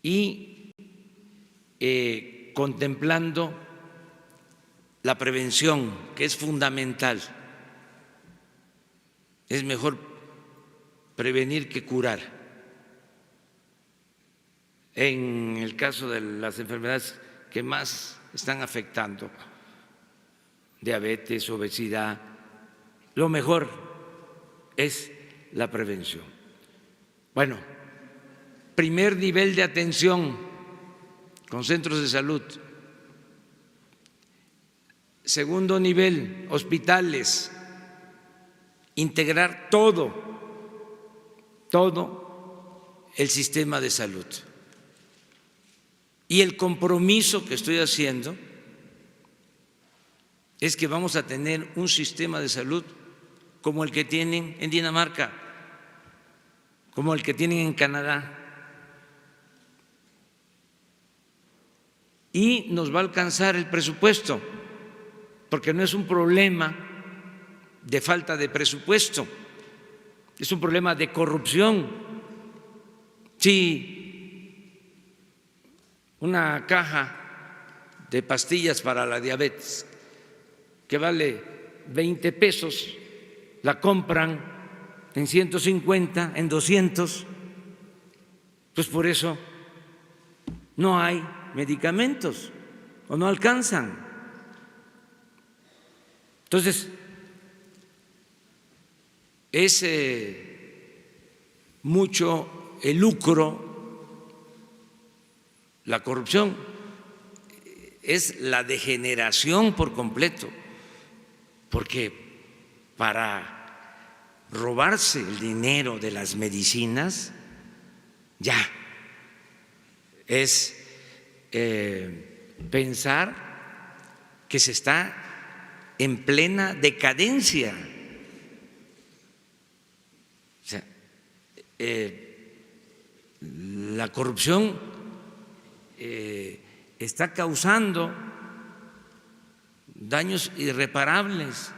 y contemplando la prevención, que es fundamental. Es mejor prevenir que curar. En el caso de las enfermedades que más están afectando, diabetes, obesidad, lo mejor es la prevención. Bueno, primer nivel de atención con centros de salud. Segundo nivel, hospitales. Integrar todo el sistema de salud. Y el compromiso que estoy haciendo es que vamos a tener un sistema de salud como el que tienen en Dinamarca, como el que tienen en Canadá. Y nos va a alcanzar el presupuesto, porque no es un problema de falta de presupuesto, es un problema de corrupción. Si una caja de pastillas para la diabetes que vale 20 pesos, la compran en 150, en 200, pues por eso no hay medicamentos o no alcanzan. Entonces, es mucho el lucro, la corrupción, es la degeneración por completo, porque para robarse el dinero de las medicinas ya es pensar que se está en plena decadencia. O sea, la corrupción está causando daños irreparables.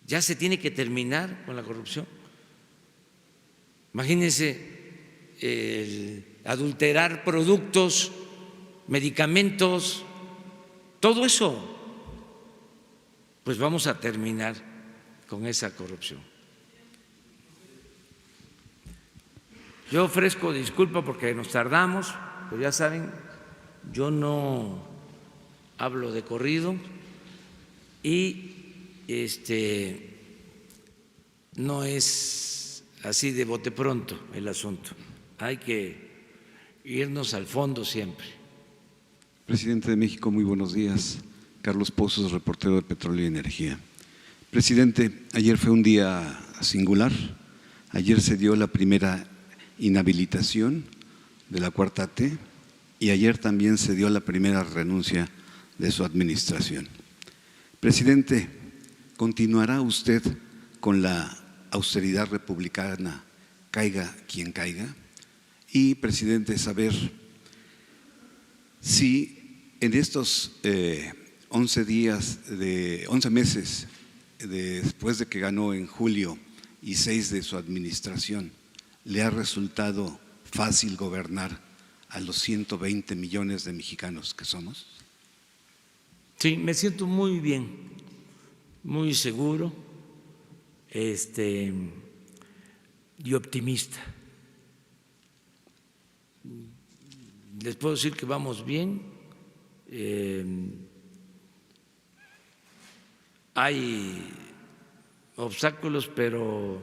Ya se tiene que terminar con la corrupción. Imagínense el adulterar productos, medicamentos, todo eso. Pues vamos a terminar con esa corrupción. Yo ofrezco disculpa porque nos tardamos, pero ya saben, yo no hablo de corrido y no es así de bote pronto el asunto. Hay que irnos al fondo siempre. Presidente de México, muy buenos días. Carlos Pozos, reportero de Petróleo y Energía. Presidente, ayer fue un día singular. Ayer se dio la primera inhabilitación de la Cuarta T y ayer también se dio la primera renuncia de su administración. Presidente, ¿continuará usted con la austeridad republicana, caiga quien caiga? Y, presidente, saber si En estos 11 meses después de que ganó en julio y 6 de su administración, ¿le ha resultado fácil gobernar a los 120 millones de mexicanos que somos? Sí, me siento muy bien, muy seguro y optimista. Les puedo decir que vamos bien. Hay obstáculos, pero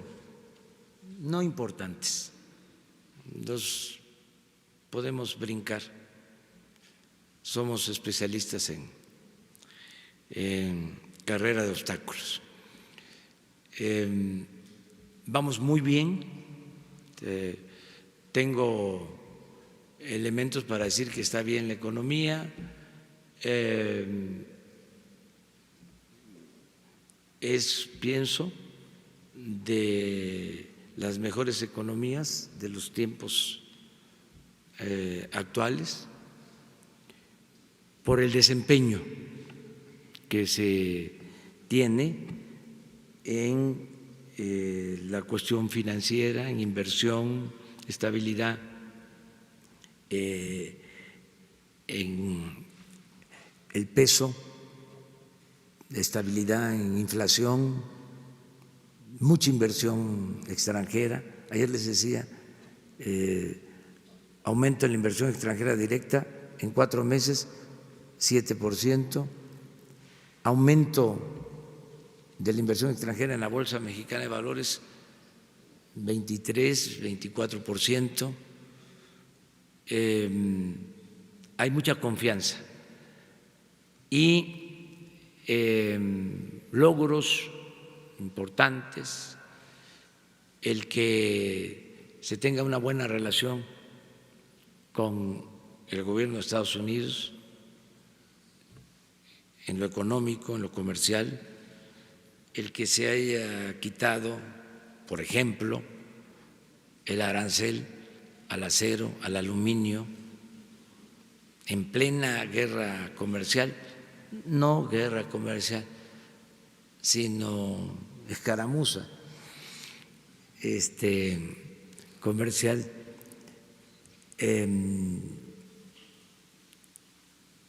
no importantes. Los podemos brincar. Somos especialistas en carrera de obstáculos. Vamos muy bien. Tengo elementos para decir que está bien la economía. Pienso, de las mejores economías de los tiempos actuales, por el desempeño que se tiene en la cuestión financiera, en inversión, estabilidad, en el peso, estabilidad en inflación, mucha inversión extranjera. Ayer les decía, aumento en la inversión extranjera directa en 4 meses, 7%, aumento de la inversión extranjera en la Bolsa Mexicana de Valores, 23, 24%. Hay mucha confianza y logros importantes, el que se tenga una buena relación con el gobierno de Estados Unidos en lo económico, en lo comercial, el que se haya quitado, por ejemplo, el arancel al acero, al aluminio, en plena guerra comercial, no guerra comercial, sino escaramuza comercial,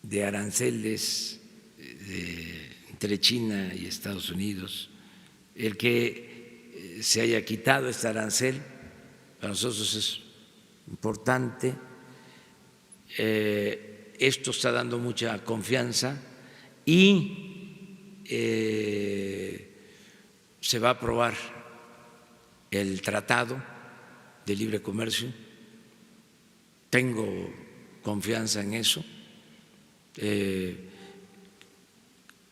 de aranceles entre China y Estados Unidos. El que se haya quitado este arancel para nosotros es importante. Esto está dando mucha confianza y se va a aprobar el Tratado de Libre Comercio. Tengo confianza en eso.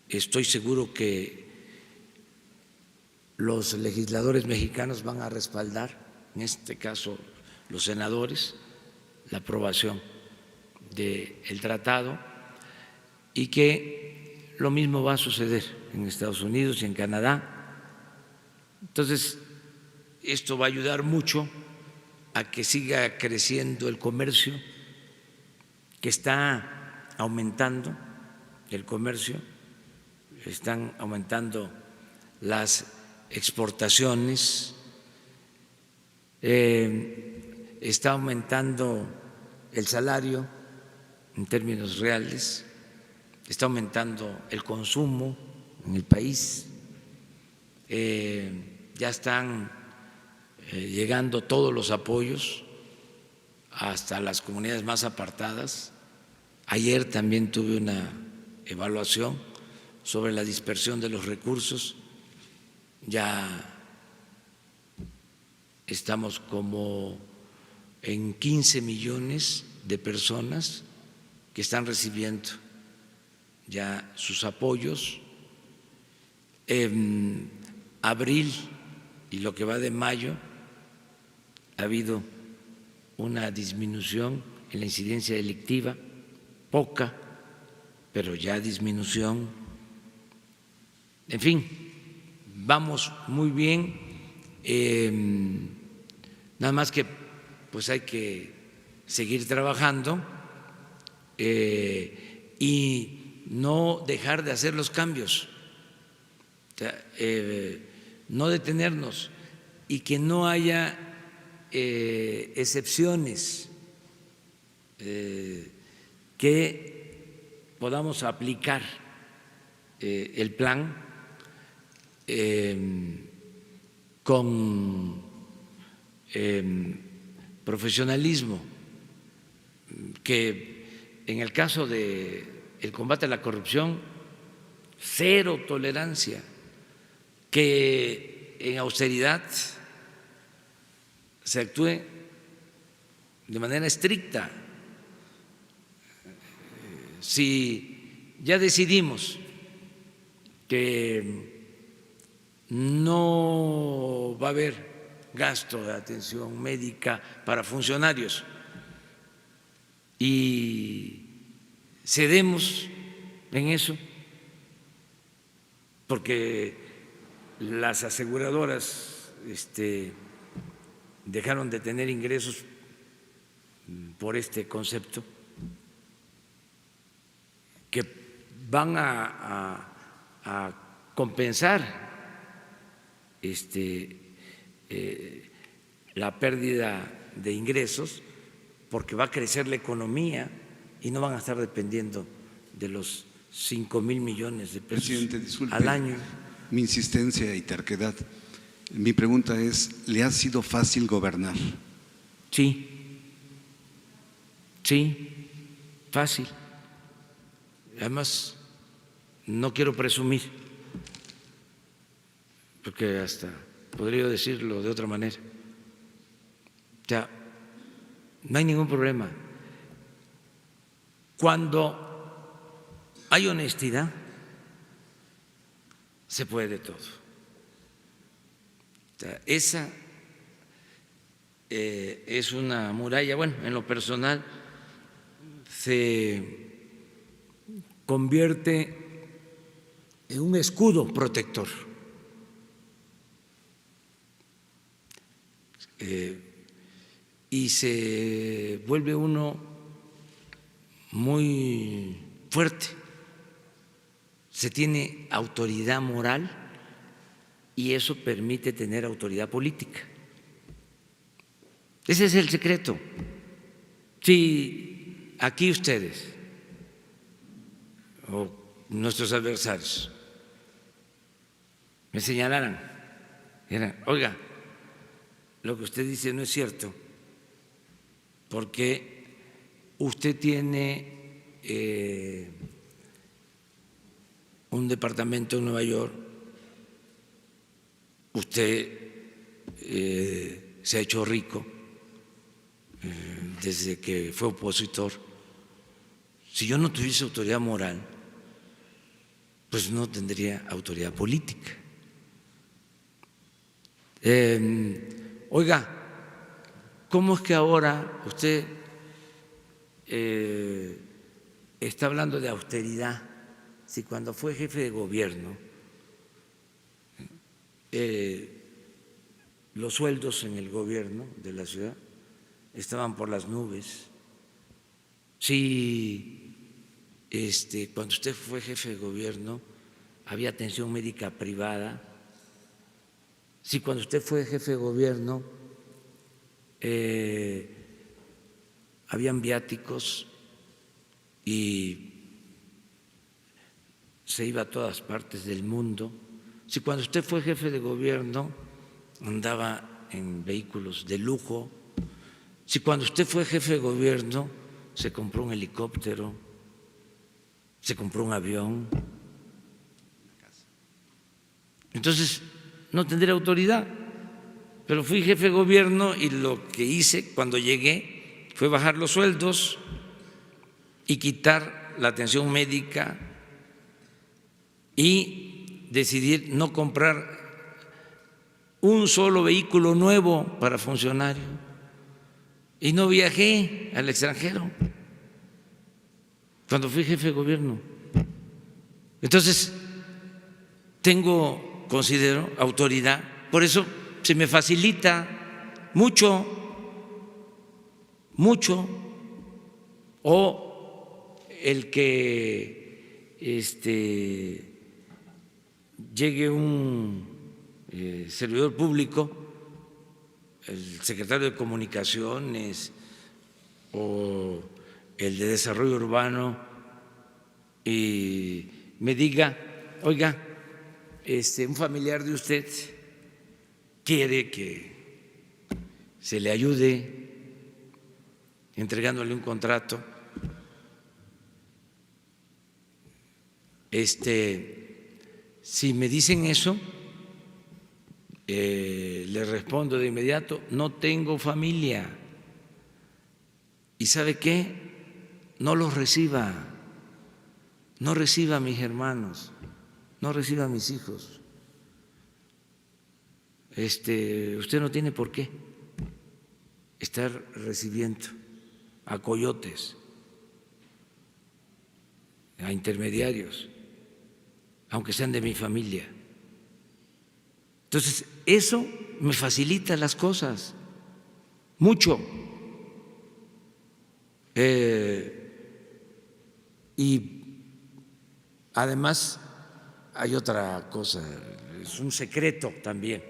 Estoy seguro que los legisladores mexicanos van a respaldar, en este caso los senadores, la aprobación del tratado, y que lo mismo va a suceder en Estados Unidos y en Canadá. Entonces, esto va a ayudar mucho a que siga creciendo el comercio, que está aumentando el comercio, están aumentando las exportaciones, está aumentando el salario en términos reales, está aumentando el consumo en el país, ya están llegando todos los apoyos hasta las comunidades más apartadas. Ayer también tuve una evaluación sobre la dispersión de los recursos. Ya estamos como en 15 millones de personas que están recibiendo ya sus apoyos. En abril y lo que va de mayo ha habido una disminución en la incidencia delictiva, poca, pero ya disminución. En fin, vamos muy bien. Nada más que pues hay que seguir trabajando. y no dejar de hacer los cambios, o sea, no detenernos y que no haya excepciones, que podamos aplicar el plan con profesionalismo, que en el caso del combate a la corrupción, cero tolerancia, que en austeridad se actúe de manera estricta. Si ya decidimos que no va a haber gasto de atención médica para funcionarios y cedemos en eso, porque las aseguradoras dejaron de tener ingresos por este concepto, que van a compensar la pérdida de ingresos, porque va a crecer la economía y no van a estar dependiendo de los 5,000 millones de pesos Presidente, disculpe al año. mi insistencia y terquedad. Mi pregunta es, ¿le ha sido fácil gobernar? Sí, fácil. Además, no quiero presumir, porque hasta podría decirlo de otra manera. O sea, no hay ningún problema. Cuando hay honestidad, se puede de todo. O sea, esa es una muralla, bueno, en lo personal se convierte en un escudo protector. Y se vuelve uno muy fuerte, se tiene autoridad moral y eso permite tener autoridad política. Ese es el secreto. Si aquí ustedes o nuestros adversarios me señalaran, oiga, lo que usted dice no es cierto, porque usted tiene un departamento en Nueva York, usted se ha hecho rico desde que fue opositor. Si yo no tuviese autoridad moral, pues no tendría autoridad política. Oiga, ¿cómo es que ahora usted está hablando de austeridad si cuando fue jefe de gobierno los sueldos en el gobierno de la ciudad estaban por las nubes? Si cuando usted fue jefe de gobierno había atención médica privada, si cuando usted fue jefe de gobierno habían viáticos y se iba a todas partes del mundo, si cuando usted fue jefe de gobierno andaba en vehículos de lujo, si cuando usted fue jefe de gobierno se compró un helicóptero, se compró un avión, entonces no tendría autoridad. Pero fui jefe de gobierno y lo que hice cuando llegué fue bajar los sueldos y quitar la atención médica y decidir no comprar un solo vehículo nuevo para funcionarios. Y no viajé al extranjero cuando fui jefe de gobierno. Entonces, considero autoridad, por eso se me facilita mucho, o el que llegue un servidor público, el secretario de Comunicaciones o el de Desarrollo Urbano, y me diga, oiga, un familiar de usted quiere que se le ayude entregándole un contrato. Si me dicen eso, le respondo de inmediato, no tengo familia. ¿Y sabe qué? No los reciba, no reciba a mis hermanos, no reciba a mis hijos. Usted no tiene por qué estar recibiendo a coyotes, a intermediarios, aunque sean de mi familia. Entonces, eso me facilita las cosas mucho. Y además hay otra cosa, es un secreto también,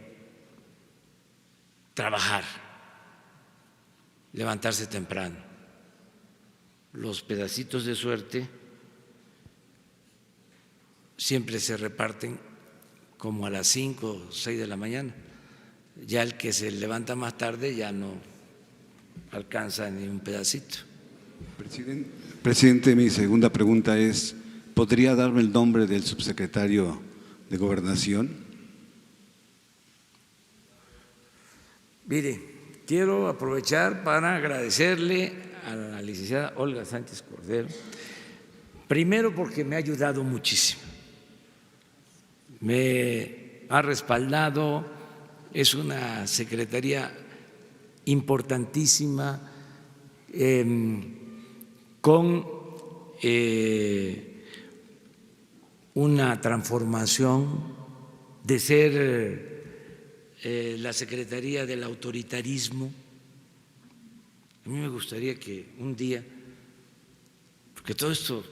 trabajar, levantarse temprano. Los pedacitos de suerte siempre se reparten como a las 5 o 6 de la mañana. Ya el que se levanta más tarde ya no alcanza ni un pedacito. Presidente, mi segunda pregunta es, ¿podría darme el nombre del subsecretario de Gobernación? Mire, quiero aprovechar para agradecerle a la licenciada Olga Sánchez Cordero, primero porque me ha ayudado muchísimo, me ha respaldado, es una secretaría importantísima, con una transformación de ser la Secretaría del autoritarismo. A mí me gustaría que un día, porque todo esto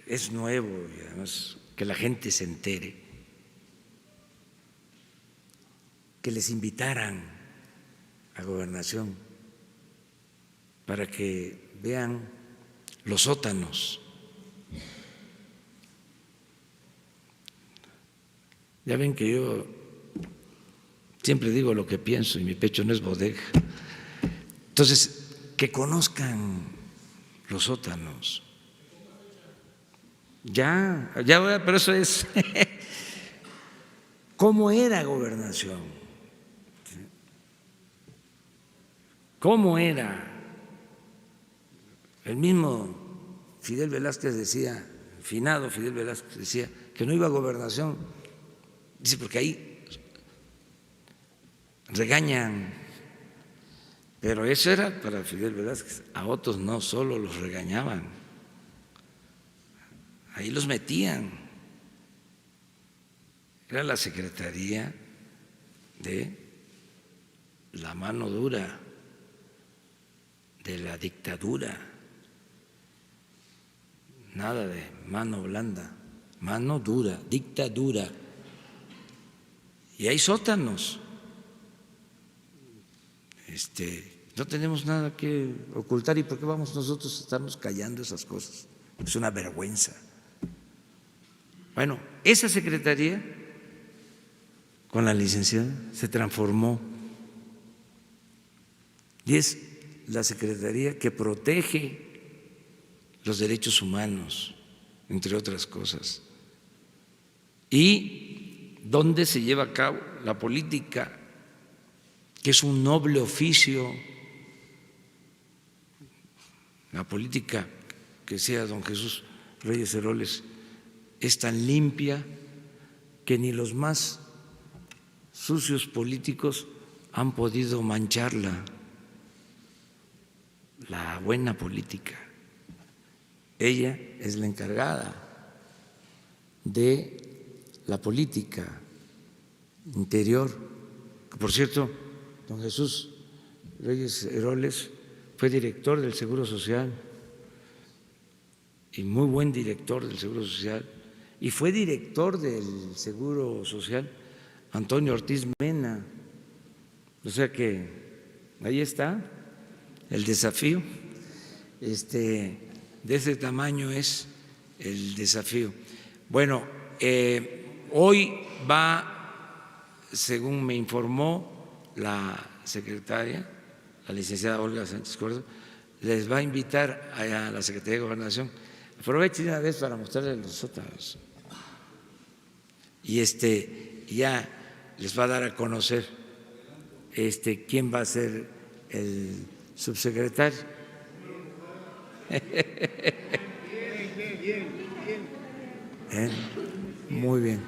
es nuevo y además que la gente se entere, que les invitaran a Gobernación para que vean los sótanos. Ya ven que yo siempre digo lo que pienso y mi pecho no es bodega. Entonces, que conozcan los sótanos. Ya, pero eso es cómo era Gobernación, cómo era. El mismo Fidel Velázquez decía, finado Fidel Velázquez decía que no iba a Gobernación, dice porque ahí regañan, pero eso era para Fidel Velázquez, a otros no, solo los regañaban, ahí los metían, era la secretaría de la mano dura, de la dictadura. Nada de mano blanda, mano dura, dictadura. Y hay sótanos. No tenemos nada que ocultar. ¿Y por qué vamos nosotros a estarnos callando esas cosas? Es una vergüenza. Bueno, esa secretaría con la licenciada se transformó y es la secretaría que protege los derechos humanos, entre otras cosas, y donde se lleva a cabo la política, que es un noble oficio, la política que decía don Jesús Reyes Heroles es tan limpia que ni los más sucios políticos han podido mancharla, la buena política. Ella es la encargada de la política interior. Por cierto, don Jesús Reyes Heroles fue director del Seguro Social y muy buen director del Seguro Social, y fue director del Seguro Social Antonio Ortiz Mena. O sea que ahí está el desafío, de ese tamaño es el desafío. Bueno, hoy va, según me informó la secretaria, la licenciada Olga Sánchez Cordero, les va a invitar a la Secretaría de Gobernación. Aprovechen una vez para mostrarles los otros. Y ya les va a dar a conocer quién va a ser el subsecretario. Muy bien.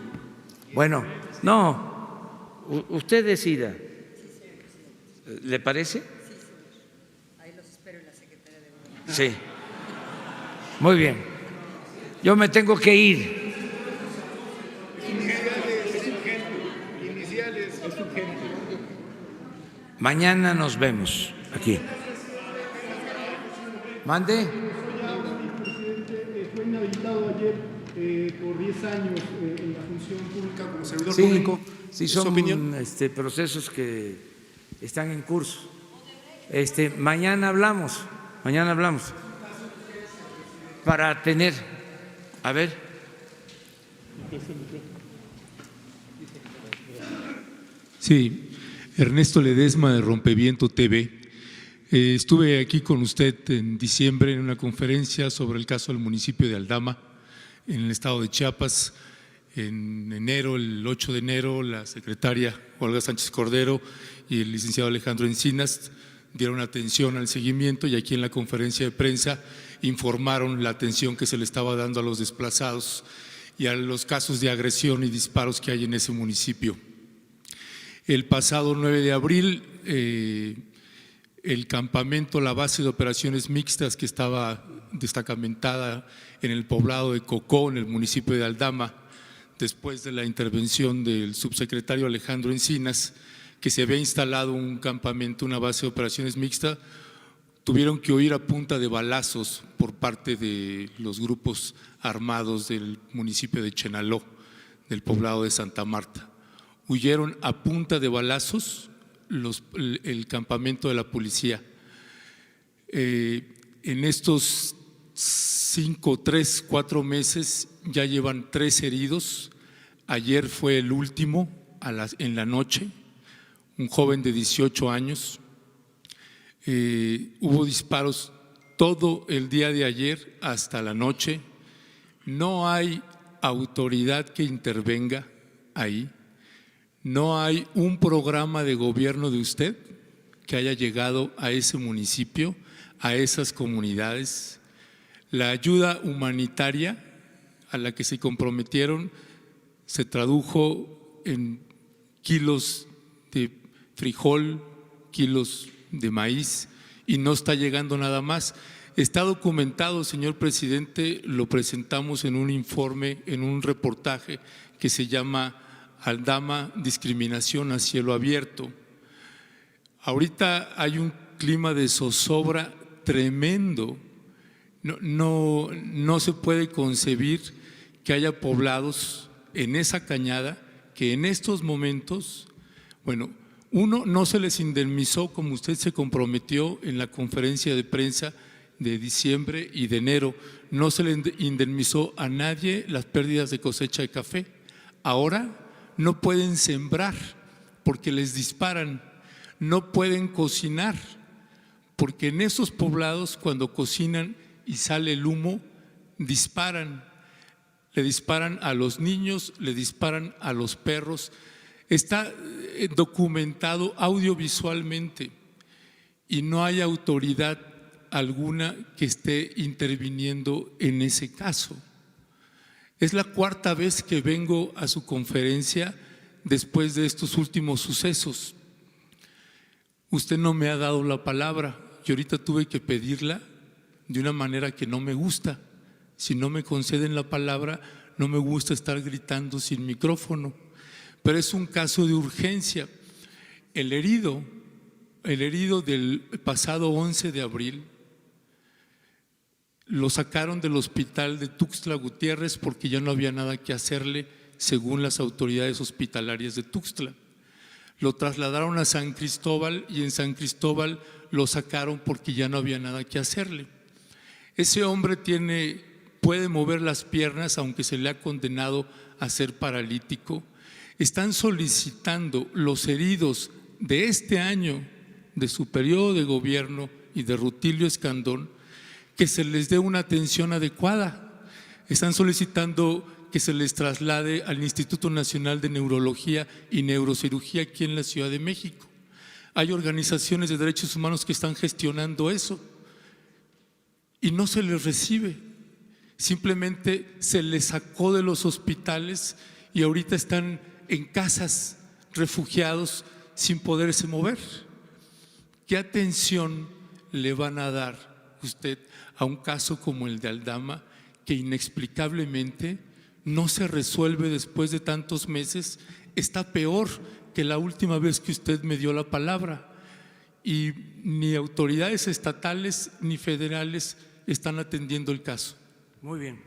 Bueno, no, usted decida. ¿Le parece? Ahí los espero en la Secretaría de Gobernación. Sí. Muy bien. Yo me tengo que ir. Mañana nos vemos aquí. ¿Mande? Fue inhabilitado ayer por 10 años en la función pública como servidor Sí, público. sí, ¿Su son opinión? procesos que están en curso. Mañana hablamos para tener, a ver. Sí, Ernesto Ledesma de Rompeviento TV. Estuve aquí con usted en diciembre en una conferencia sobre el caso del municipio de Aldama, en el estado de Chiapas. En enero, el 8 de enero, la secretaria Olga Sánchez Cordero y el licenciado Alejandro Encinas dieron atención al seguimiento y aquí en la conferencia de prensa informaron la atención que se le estaba dando a los desplazados y a los casos de agresión y disparos que hay en ese municipio. El pasado 9 de abril, el campamento, la base de operaciones mixtas que estaba destacamentada en el poblado de Cocó, en el municipio de Aldama, después de la intervención del subsecretario Alejandro Encinas, que se había instalado un campamento, una base de operaciones mixta, tuvieron que huir a punta de balazos por parte de los grupos armados del municipio de Chenaló, del poblado de Santa Marta. Huyeron a punta de balazos el campamento de la policía. En estos 4 meses ya llevan 3 heridos. Ayer fue el último en la noche, un joven de 18 años. Hubo disparos todo el día de ayer hasta la noche. No hay autoridad que intervenga ahí. No hay un programa de gobierno de usted que haya llegado a ese municipio, a esas comunidades. La ayuda humanitaria a la que se comprometieron se tradujo en kilos de frijol, kilos de maíz y no está llegando nada más. Está documentado, señor presidente, lo presentamos en un informe, en un reportaje que se llama Aldama, discriminación a cielo abierto. Ahorita hay un clima de zozobra tremendo. No se puede concebir que haya poblados en esa cañada que en estos momentos, uno, no se les indemnizó como usted se comprometió en la conferencia de prensa de diciembre y de enero. No se le indemnizó a nadie las pérdidas de cosecha de café. Ahora no pueden sembrar porque les disparan, no pueden cocinar porque en esos poblados cuando cocinan y sale el humo, disparan, le disparan a los niños, le disparan a los perros. Está documentado audiovisualmente y no hay autoridad alguna que esté interviniendo en ese caso. Es la 4ª vez que vengo a su conferencia después de estos últimos sucesos. Usted no me ha dado la palabra y ahorita tuve que pedirla de una manera que no me gusta. Si no me conceden la palabra, no me gusta estar gritando sin micrófono. Pero es un caso de urgencia. El herido del pasado 11 de abril, lo sacaron del hospital de Tuxtla Gutiérrez porque ya no había nada que hacerle, según las autoridades hospitalarias de Tuxtla. Lo trasladaron a San Cristóbal y en San Cristóbal lo sacaron porque ya no había nada que hacerle. Ese hombre puede mover las piernas, aunque se le ha condenado a ser paralítico. Están solicitando los heridos de este año, de su periodo de gobierno y de Rutilio Escandón, que se les dé una atención adecuada. Están solicitando que se les traslade al Instituto Nacional de Neurología y Neurocirugía aquí en la Ciudad de México. Hay organizaciones de derechos humanos que están gestionando eso y no se les recibe. Simplemente se les sacó de los hospitales y ahorita están en casas, refugiados, sin poderse mover. ¿Qué atención le van a dar usted a un caso como el de Aldama, que inexplicablemente no se resuelve después de tantos meses? Está peor que la última vez que usted me dio la palabra, y ni autoridades estatales ni federales están atendiendo el caso. Muy bien.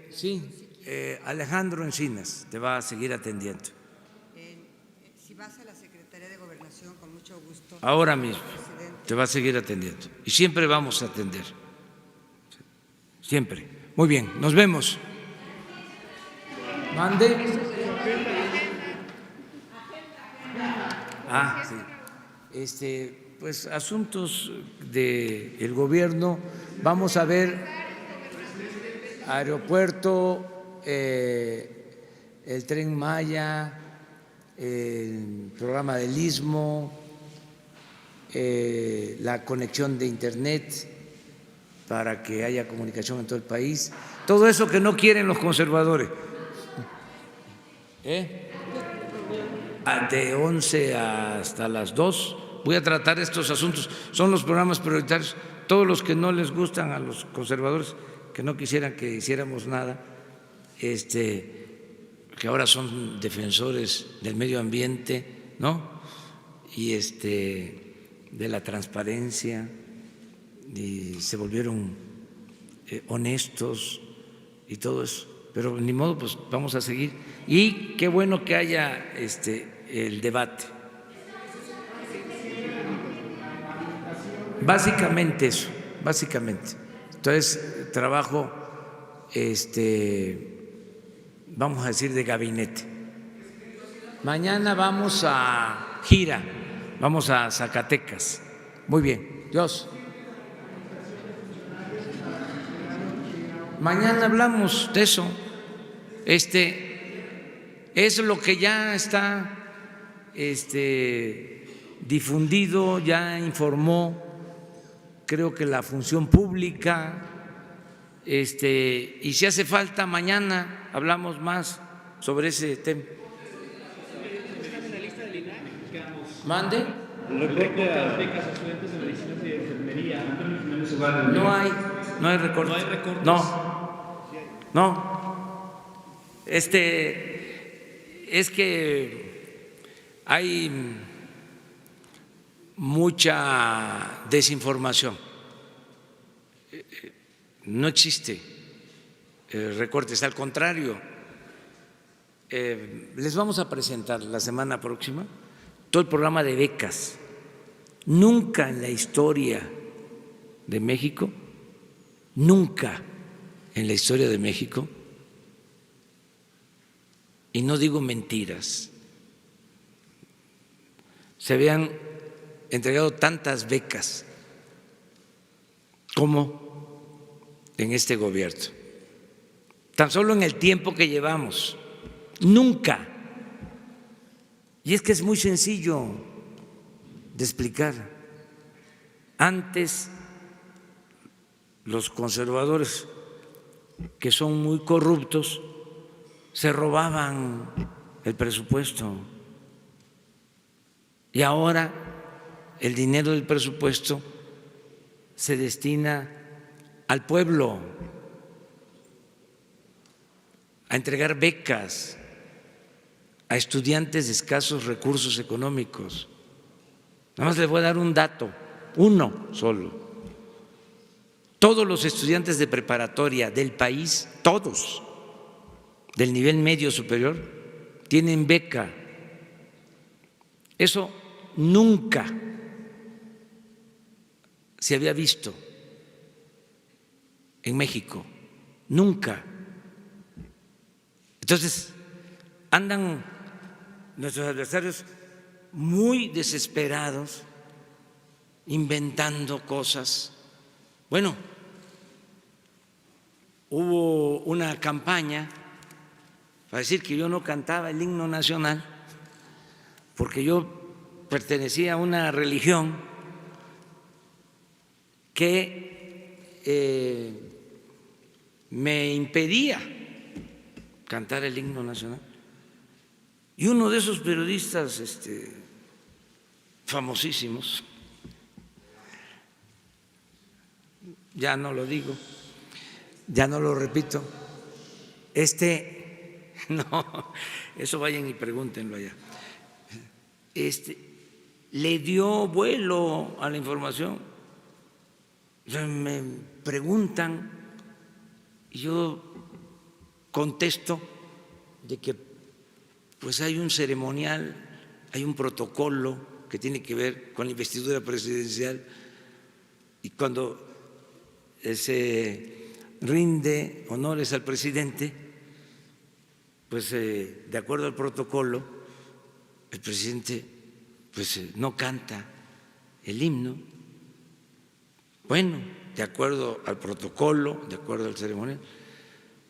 Sí, Alejandro Encinas te va a seguir atendiendo. Si vas a la Secretaría de Gobernación, con mucho gusto. Ahora mismo Presidente. te va a seguir atendiendo. Y siempre vamos a atender. Siempre. Muy bien, nos vemos. Mande. Sí. Pues asuntos del gobierno. Vamos a ver aeropuerto, el Tren Maya, el programa del Istmo, la conexión de Internet para que haya comunicación en todo el país. Todo eso que no quieren los conservadores. De 11 hasta las 2 voy a tratar estos asuntos. Son los programas prioritarios. Todos los que no les gustan a los conservadores, que no quisieran que hiciéramos nada, que ahora son defensores del medio ambiente, ¿no? Y de la transparencia, y se volvieron honestos y todo eso. Pero ni modo, pues vamos a seguir. Y qué bueno que haya el debate. Básicamente eso, básicamente. Entonces, trabajo, vamos a decir, de gabinete. Mañana vamos a gira, vamos a Zacatecas. Muy bien, Dios. Mañana hablamos de eso. Es lo que ya está difundido, ya informó, creo que la función pública, y si hace falta mañana hablamos más sobre ese tema. ¿Mande? No hay recorte. No. Es que hay mucha desinformación. No existe recortes, al contrario. Les vamos a presentar la semana próxima todo el programa de becas. Nunca en la historia de México, nunca en la historia de México, y no digo mentiras, se habían entregado tantas becas como en este gobierno. Tan solo en el tiempo que llevamos, nunca. Y es que es muy sencillo de explicar. Antes, los conservadores, que son muy corruptos, se robaban el presupuesto. Y ahora el dinero del presupuesto se destina al pueblo, a entregar becas a estudiantes de escasos recursos económicos. Nada más les voy a dar un dato, uno solo. Todos los estudiantes de preparatoria del país, todos, del nivel medio superior, tienen beca. Eso nunca se había visto en México, nunca. Entonces, andan nuestros adversarios muy desesperados, inventando cosas. Bueno, hubo una campaña para decir que yo no cantaba el himno nacional porque yo pertenecía a una religión que me impedía cantar el himno nacional. Y uno de esos periodistas famosísimos, ya no lo digo, ya no lo repito, no, eso vayan y pregúntenlo allá, le dio vuelo a la información. Me preguntan y yo contesto de que pues hay un ceremonial, hay un protocolo que tiene que ver con la investidura presidencial, y cuando se rinde honores al presidente, pues de acuerdo al protocolo, el presidente pues no canta el himno. Bueno, de acuerdo al protocolo, de acuerdo al ceremonial,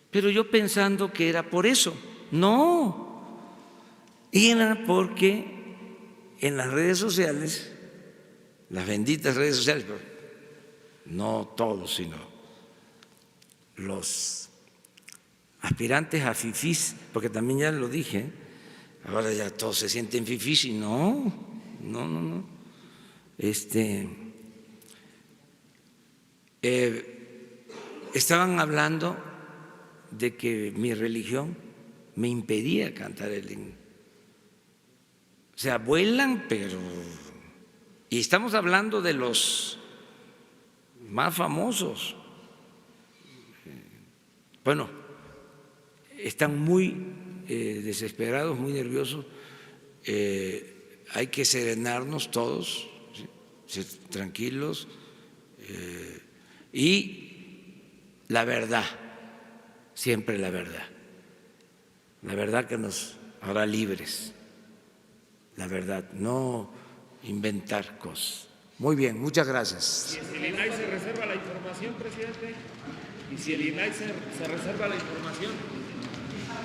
pero yo pensando que era por eso. No, era porque en las redes sociales, las benditas redes sociales, pero no todos, sino los aspirantes a fifís, porque también ya lo dije, ahora ya todos se sienten fifís y no. Estaban hablando de que mi religión me impedía cantar el himno. O sea, vuelan, pero… Y estamos hablando de los más famosos. Bueno, están muy desesperados, muy nerviosos. Hay que serenarnos todos, ¿sí? Ser tranquilos. Y la verdad, siempre la verdad que nos hará libres, la verdad, no inventar cosas. Muy bien, muchas gracias. ¿Y si el INAI se reserva la información, presidente? ¿Y si el INAI se reserva la información?